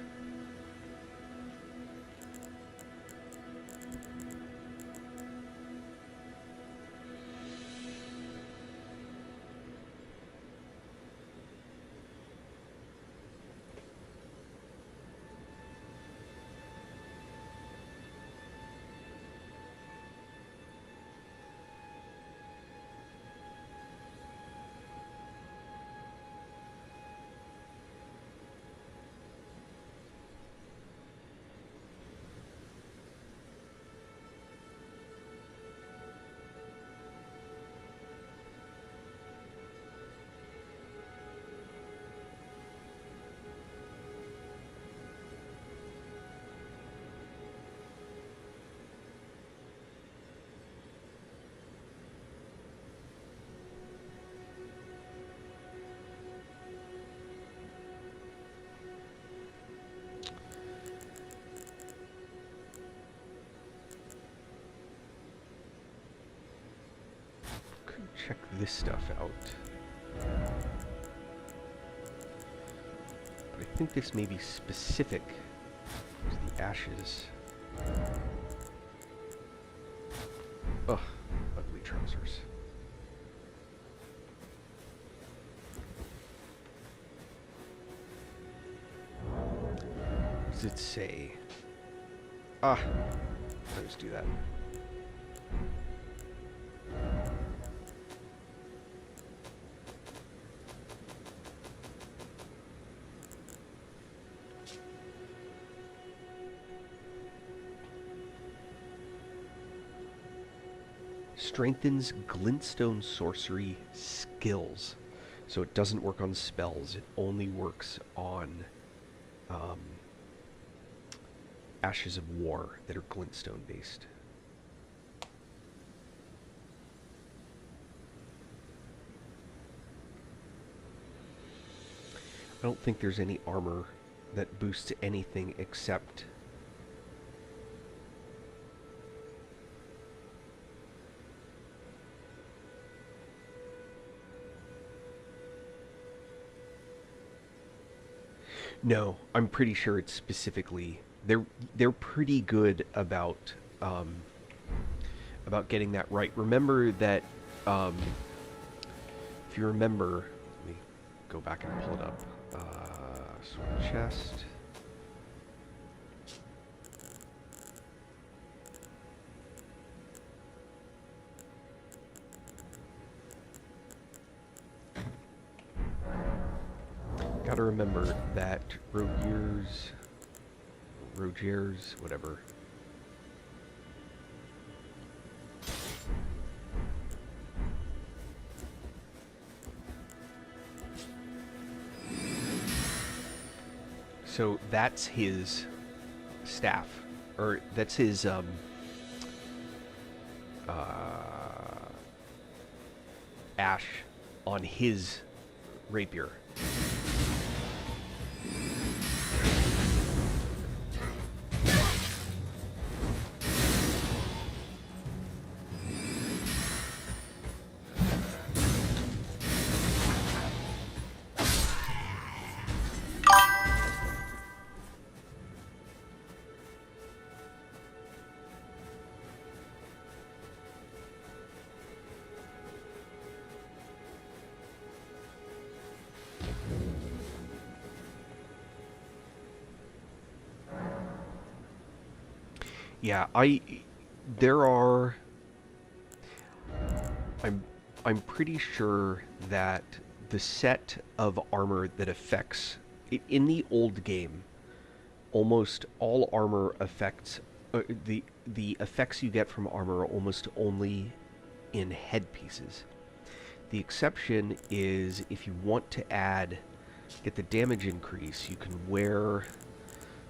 Speaker 1: Check this stuff out. But I think this may be specific to the ashes. Ugh, ugly trousers. What does it say? Ah, let's do that. Strengthens glintstone sorcery skills. So it doesn't work on spells, it only works on Ashes of War that are glintstone based. I don't think there's any armor that boosts anything except no, I'm pretty sure it's specifically they're pretty good about getting that right. Remember that if you remember, let me go back and pull it up. Sword chest. Gotta remember that Rogers, whatever. So that's his staff, or that's his ash on his rapier. Yeah, there are, I'm, I'm pretty sure that the set of armor that affects, in the old game, almost all armor affects, the effects you get from armor are almost only in headpieces. The exception is if you want to get the damage increase, you can wear,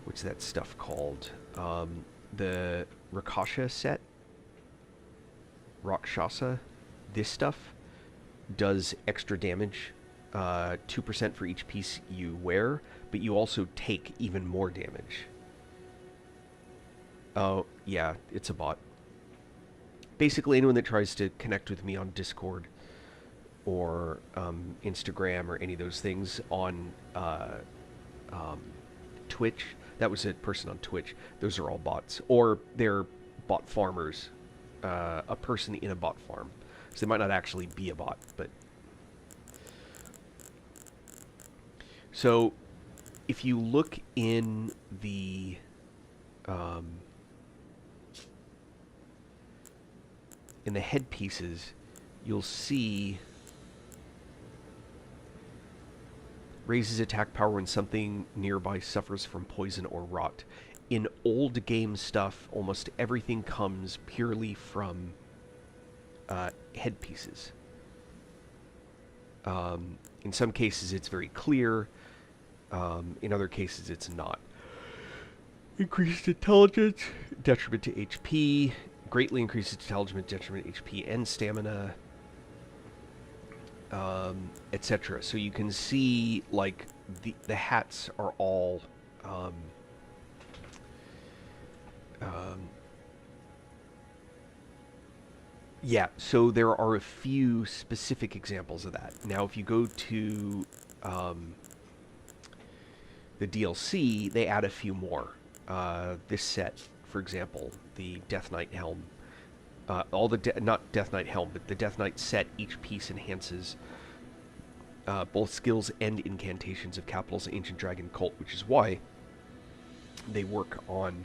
Speaker 1: what's that stuff called? The Rakasha set, Rakshasa. This stuff does extra damage, 2% for each piece you wear, but you also take even more damage. Oh, yeah, it's a bot. Basically, anyone that tries to connect with me on Discord or Instagram or any of those things on Twitch, that was a person on Twitch. Those are all bots. Or they're bot farmers, a person in a bot farm. So they might not actually be a bot, but... So, if you look in the... in the headpieces, you'll see... Raises attack power when something nearby suffers from poison or rot. In old game stuff, almost everything comes purely from headpieces. In some cases, it's very clear. In other cases, it's not. Increased intelligence, detriment to HP. Greatly increases intelligence, detriment to HP and stamina. Etc. So you can see, like, the hats are all yeah, so there are a few specific examples of that. Now, if you go to the DLC, they add a few more. This set, for example, the Death Knight helm. All the not Death Knight helm, but the Death Knight set, each piece enhances both skills and incantations of Capital's Ancient Dragon Cult, which is why they work on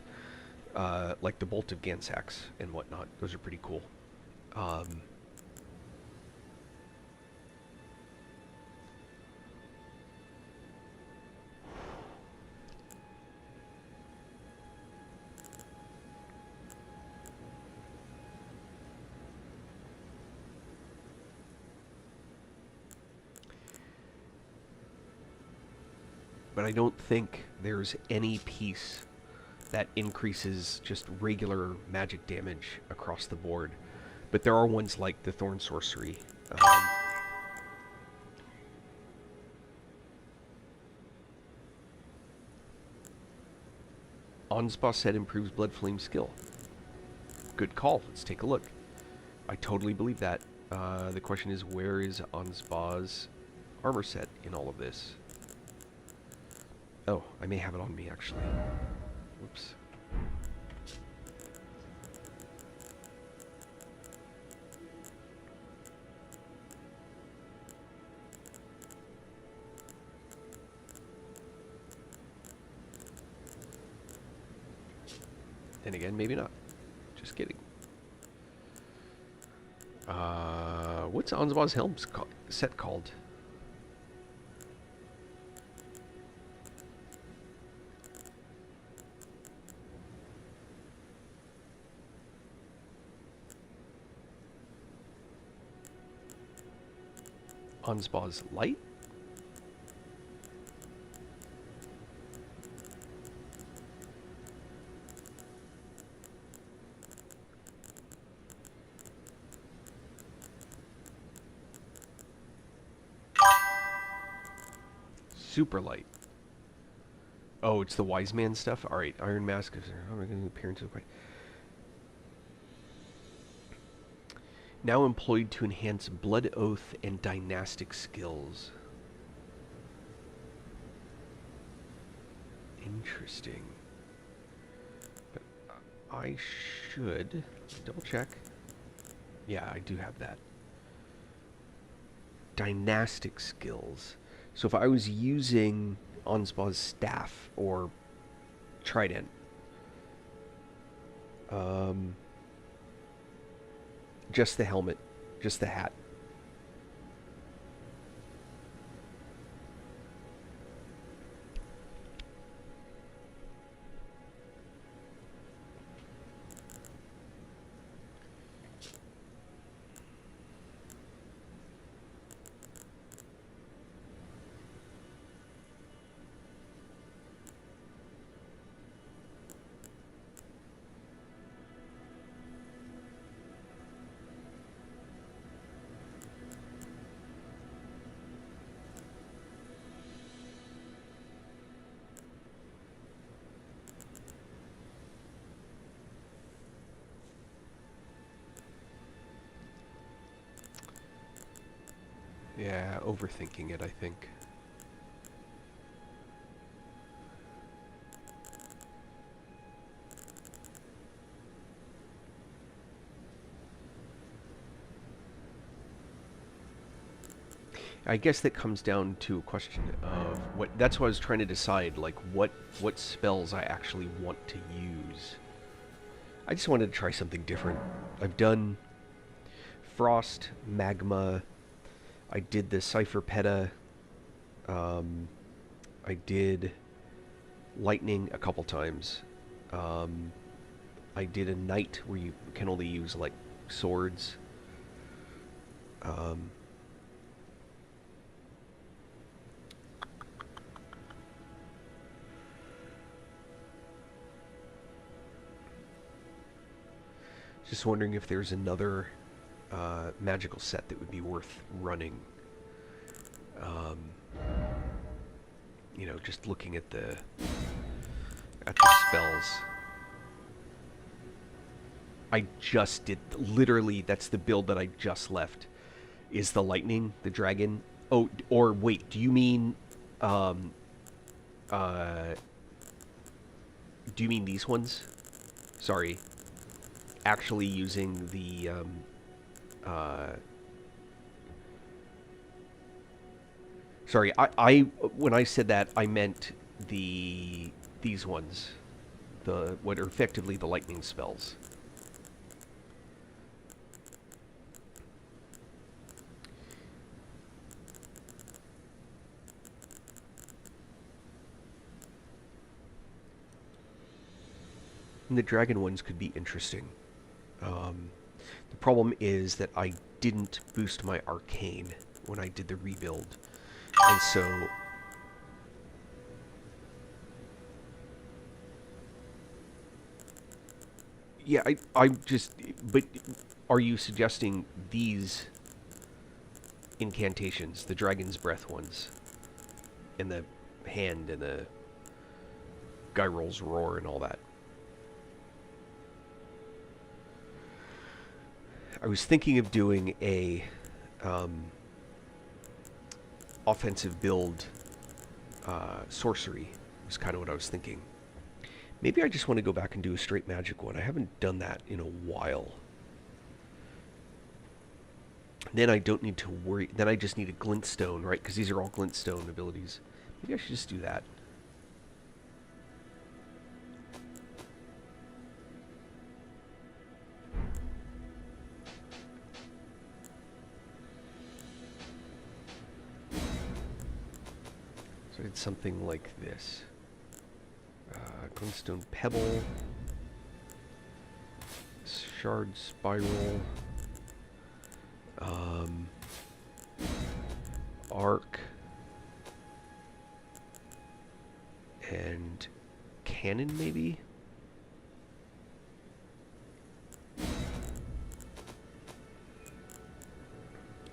Speaker 1: like the Bolt of Gansax and whatnot. Those are pretty cool. But I don't think there's any piece that increases just regular magic damage across the board. But there are ones like the Thorn Sorcery. Anspa said improves Blood Flame skill. Good call. Let's take a look. I totally believe that. The question is, where is Anspa's armor set in all of this? Oh, I may have it on me, actually. Whoops. Then again, maybe not. Just kidding. What's Anspa's helm set called? Anspa's light? Super light. Oh, it's the wise man stuff? Alright, Iron Mask is an appearance of now employed to enhance Blood Oath and Dynastic skills. Interesting. But I should double check. Yeah, I do have that. Dynastic skills. So if I was using Anspa's staff or trident, Um, just the helmet, just the hat. Yeah, overthinking it, I think. I guess that comes down to a question of what. That's what I was trying to decide, like what spells I actually want to use. I just wanted to try something different. I've done Frost, Magma. I did the Cypher Peta. I did Lightning a couple times. I did a Knight where you can only use like swords. Just wondering if there's another magical set that would be worth running. You know, just looking at the spells. I just did, literally, that's the build that I just left. Is the lightning, the dragon? Oh, or wait, do you mean do you mean these ones? Sorry. Actually using the sorry, I when I said that I meant these ones. The what are effectively the lightning spells. And the dragon ones could be interesting. The problem is that I didn't boost my arcane when I did the rebuild. And so yeah, I just, but are you suggesting these incantations, the dragon's breath ones, and the hand and the Gyrol's roar and all that? I was thinking of doing a offensive build sorcery. Was kind of what I was thinking. Maybe I just want to go back and do a straight magic one. I haven't done that in a while. Then I don't need to worry. Then I just need a glintstone, right? Because these are all glintstone abilities. Maybe I should just do that. So I did something like this. Glintstone Pebble. Shard Spiral. Arc. And Cannon, maybe?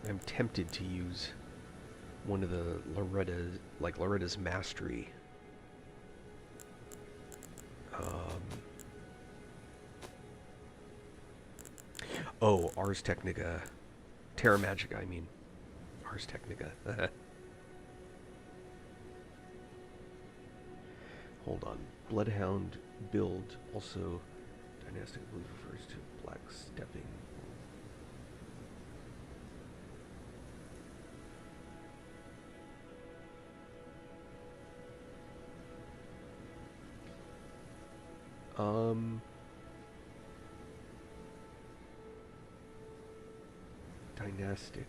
Speaker 1: I'm tempted to use one of the Loretta's Mastery. Oh, Ars Technica. Terra Magica, I mean. Ars Technica. Hold on. Bloodhound build. Also, dynastic belief refers to black stepping. Dynastic.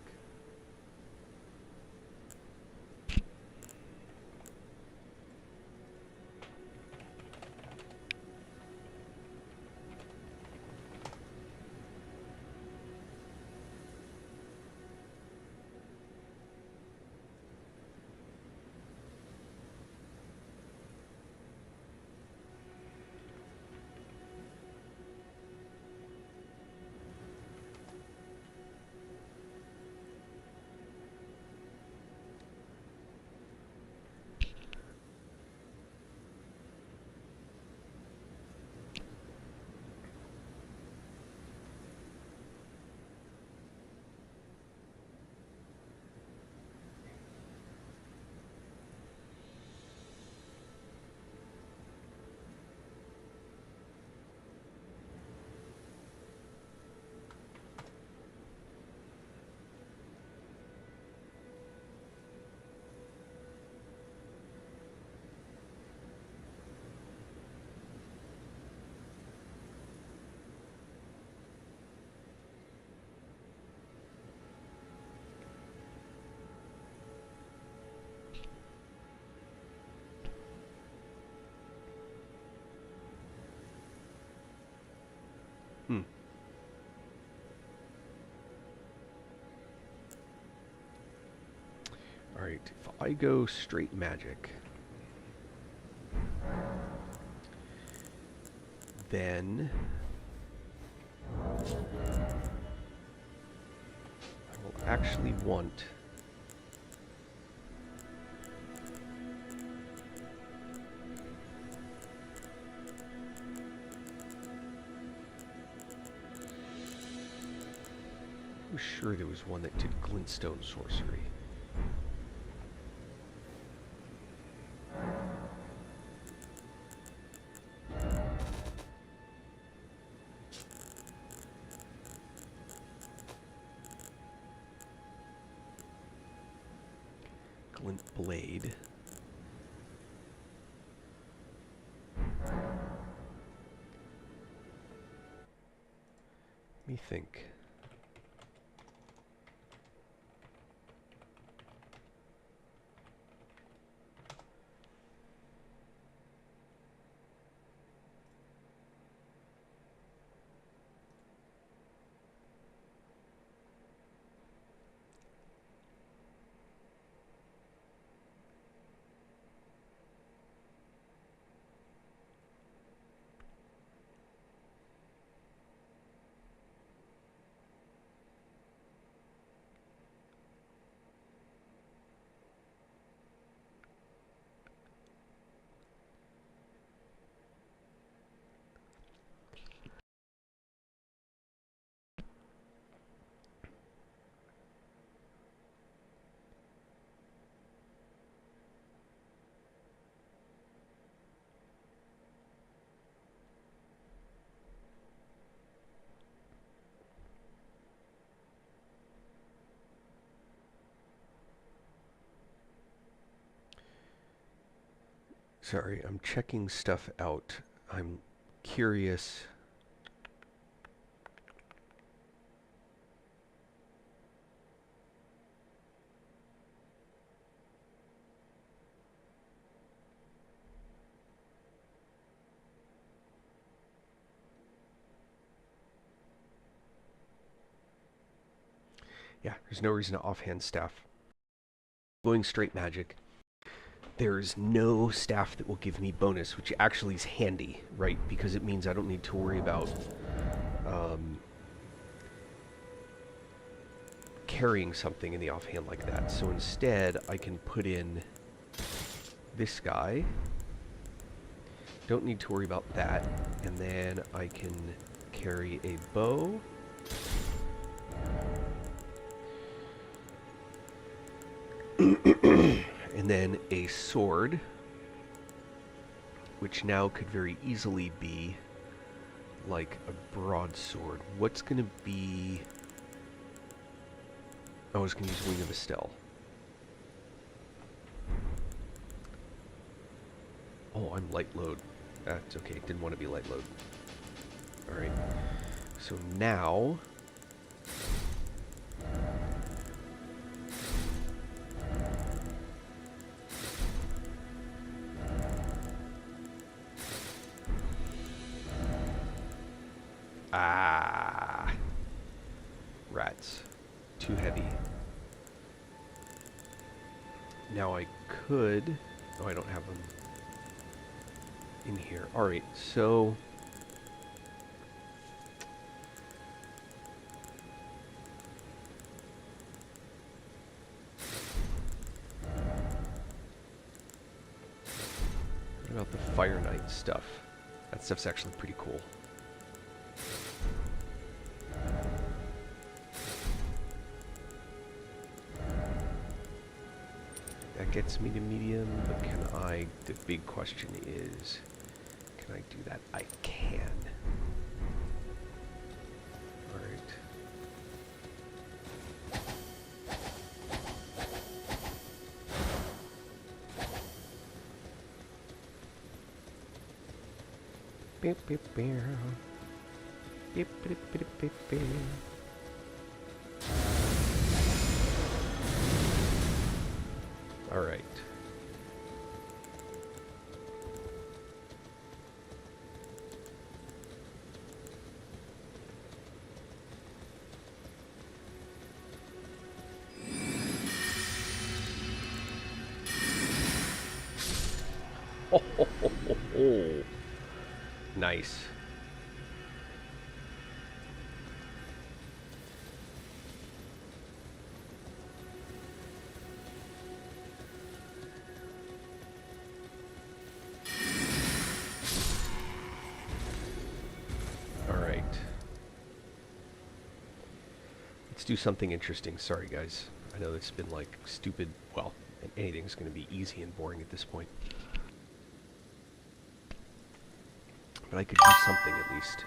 Speaker 1: Hmm. Alright, if I go straight magic, then I will actually want I was sure there was one that did glintstone sorcery. Glint blade. Let me think. Sorry, I'm checking stuff out. I'm curious. Yeah, there's no reason to offhand staff. Going straight magic. There's no staff that will give me bonus, which actually is handy, right? Because it means I don't need to worry about carrying something in the offhand like that. So instead, I can put in this guy. Don't need to worry about that. And then I can carry a bow. And then a sword, which now could very easily be like a broadsword. What's going to be... I was going to use Wing of Estelle. Oh, I'm light load. That's okay. Didn't want to be light load. Alright. So now... Ah. Rats. Too heavy. Now I could... Oh, I don't have them in here. Alright, so... What about the Fire Knight stuff? That stuff's actually pretty cool. That gets me to medium, but can I... The big question is, can I do that? I can. Alright. Beep, beep, beep. Beep, beep, beep, beep, beep. All right. Ho, ho, ho, ho, ho. Nice. Let's do something interesting. Sorry, guys. I know it's been like stupid. Well, anything's going to be easy and boring at this point. But I could do something at least.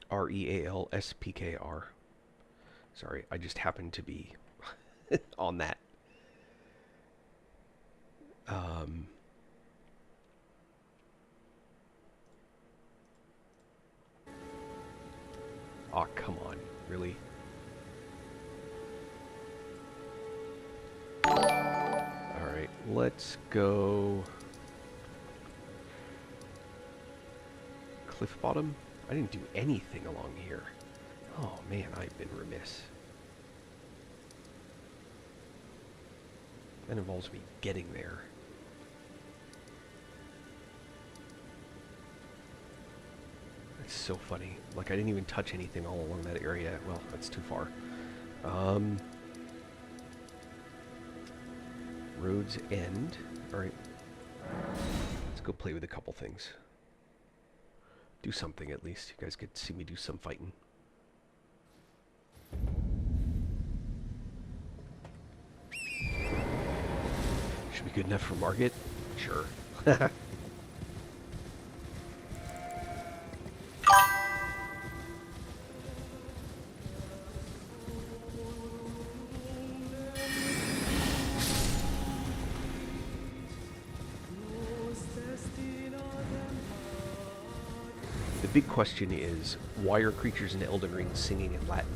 Speaker 1: REALSPKR. Sorry, I just happened to be on that. Aw, come on. Really? Alright, let's go... Cliff Bottom? I didn't do anything along here. Oh man, I've been remiss. That involves me getting there. That's so funny. Like, I didn't even touch anything all along that area. Well, that's too far. Road's End. Alright. Let's go play with a couple things. Do something at least. You guys get to see me do some fighting. Should be good enough for Margit? Sure. The big question is, why are creatures in Elden Ring singing in Latin?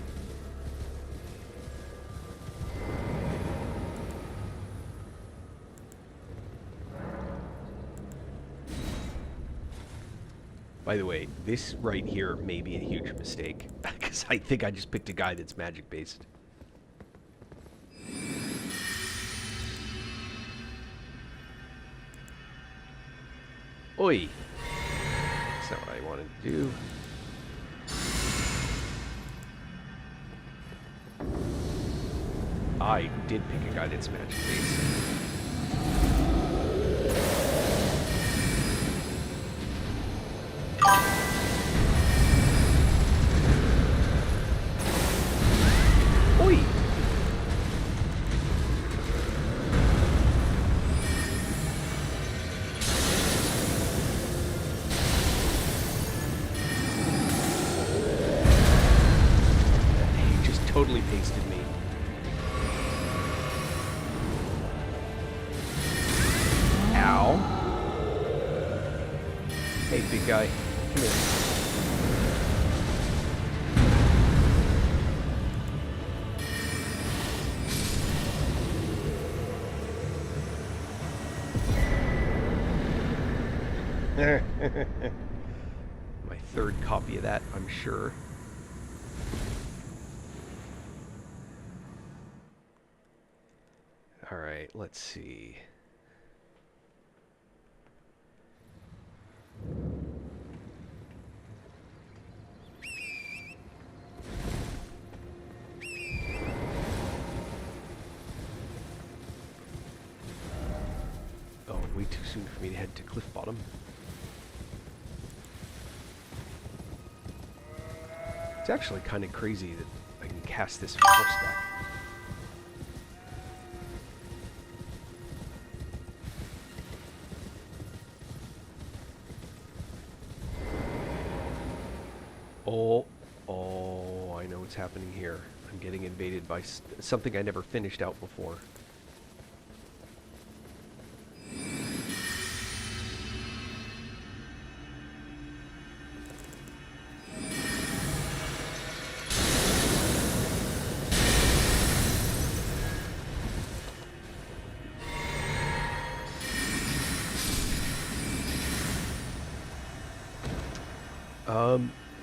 Speaker 1: By the way, this right here may be a huge mistake, because I think I just picked a guy that's magic-based. Oi! That's not what I wanted to do. I did pick a guy that's magic-based. Oi! He just totally pasted me. Ow. Hey, big guy. Come here. My third copy of that, I'm sure. Alright, let's see. Oh, way too soon for me to head to Cliff Bottom. It's actually kind of crazy that I can cast this from horseback. Oh, I know what's happening here. I'm getting invaded by something I never finished out before.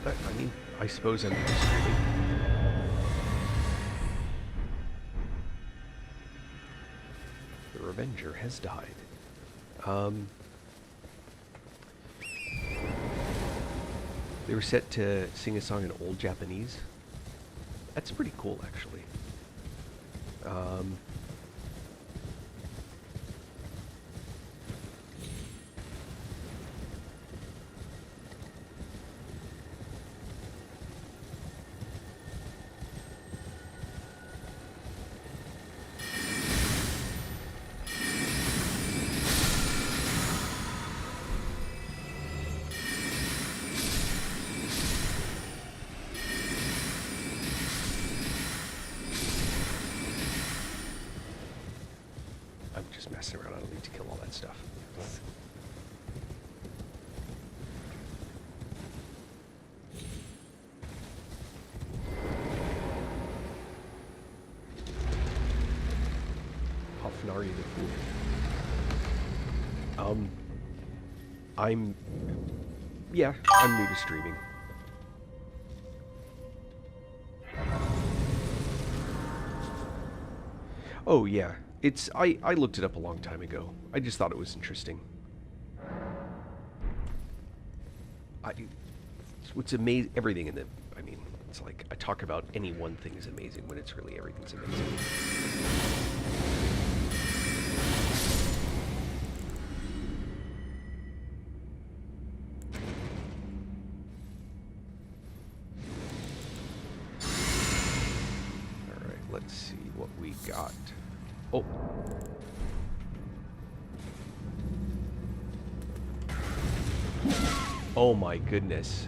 Speaker 1: I mean, I suppose I'm just streaming. The Revenger has died. They were set to sing a song in Old Japanese. That's pretty cool, actually. I'm just messing around. I don't need to kill all that stuff. Hoffnari the Fool. I'm new to streaming. Oh yeah, I looked it up a long time ago. I just thought it was interesting. What's amazing, everything in the, I mean, it's like I talk about any one thing is amazing when it's really everything's amazing. Let's see what we got. Oh. Oh my goodness.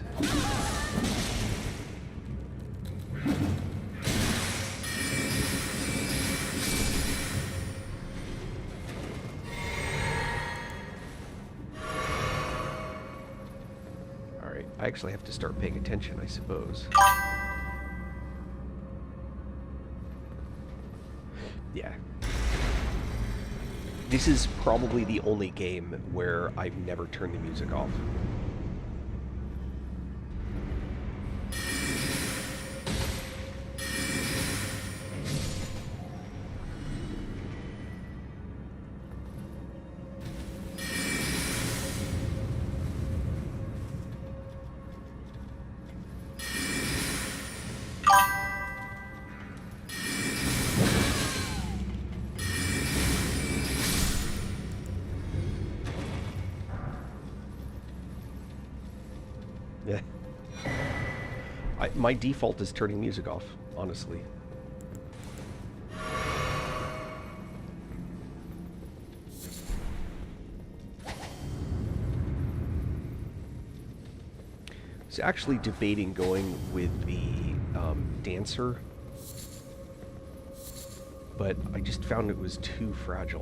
Speaker 1: Alright, I actually have to start paying attention, I suppose. Yeah. This is probably the only game where I've never turned the music off. Yeah. My default is turning music off, honestly. I was actually debating going with the dancer, but I just found it was too fragile.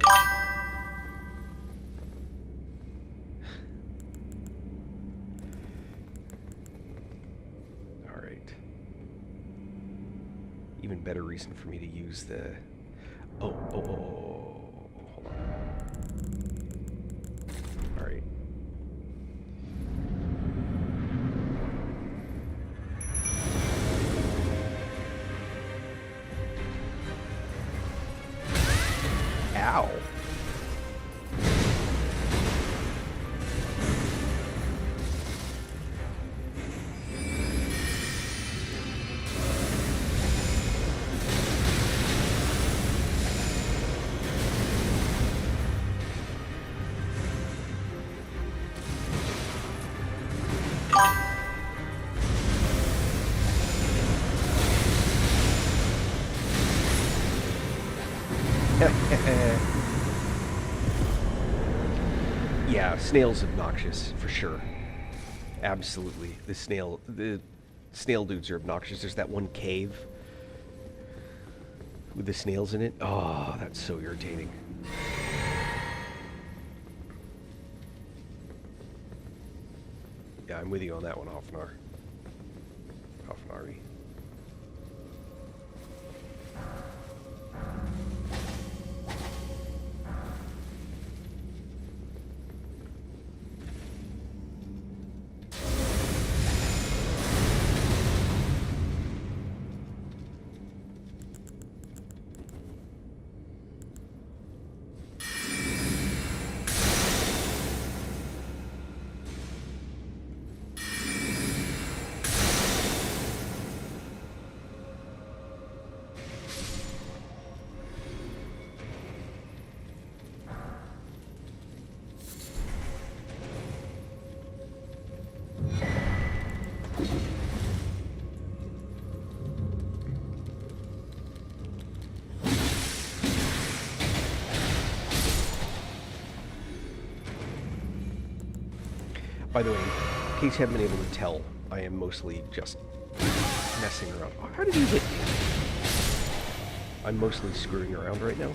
Speaker 1: Even better reason for me to use the... Oh, hold on. Alright. snail's obnoxious, for sure. Absolutely. The snail dudes are obnoxious. There's that one cave with the snails in it. Oh, that's so irritating. Yeah, I'm with you on that one, Hoffnar. Hoffnari. By the way, in case you haven't been able to tell, I am mostly just messing around. Oh, how did he hit me? I'm mostly screwing around right now.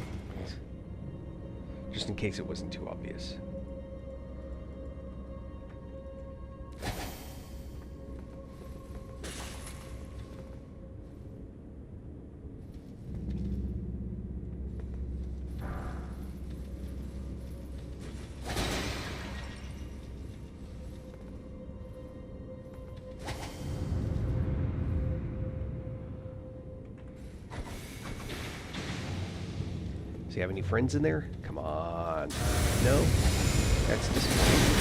Speaker 1: Just in case it wasn't too obvious. Does he have any friends in there? Come on. No? That's disappointing.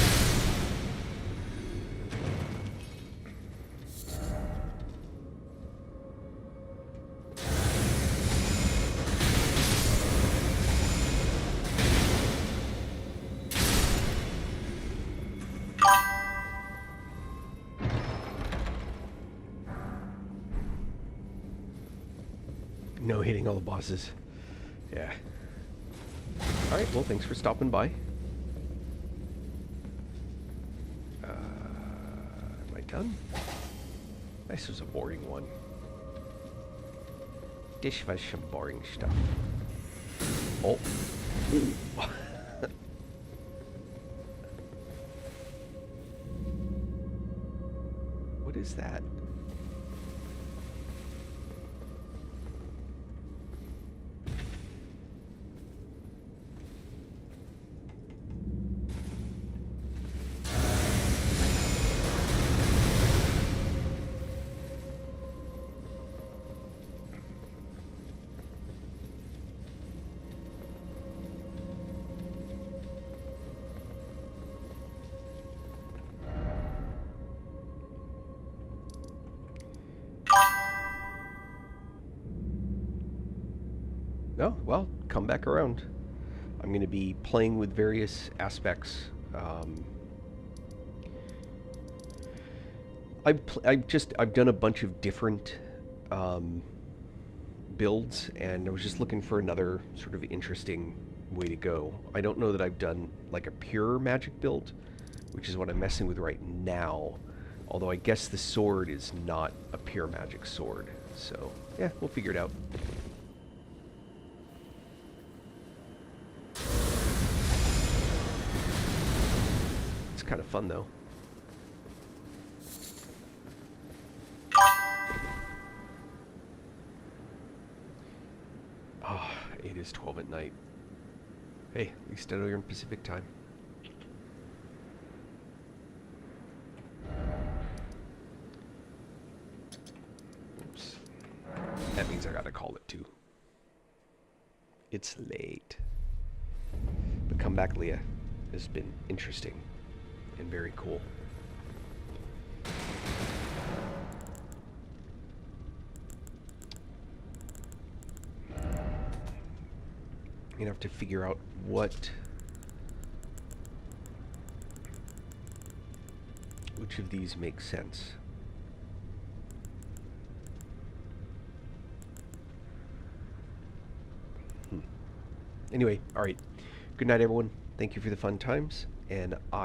Speaker 1: No hitting all the bosses. Yeah. Alright, well, thanks for stopping by. Am I done? This was a boring one. This was some boring stuff. Oh. Ooh. What is that? Oh, well, come back around. I'm going to be playing with various aspects. I've done a bunch of different builds, and I was just looking for another sort of interesting way to go. I don't know that I've done like a pure magic build, which is what I'm messing with right now. Although I guess the sword is not a pure magic sword. So, yeah, we'll figure it out. It's kind of fun, though. Ah, it is 12 at night. Hey, at least I know you're in Pacific time. Oops. That means I gotta call it too. It's late. But come back, Leah. This has been interesting and very cool. I'm gonna have to figure out which of these makes sense. Anyway, alright. Good night, everyone. Thank you for the fun times. and I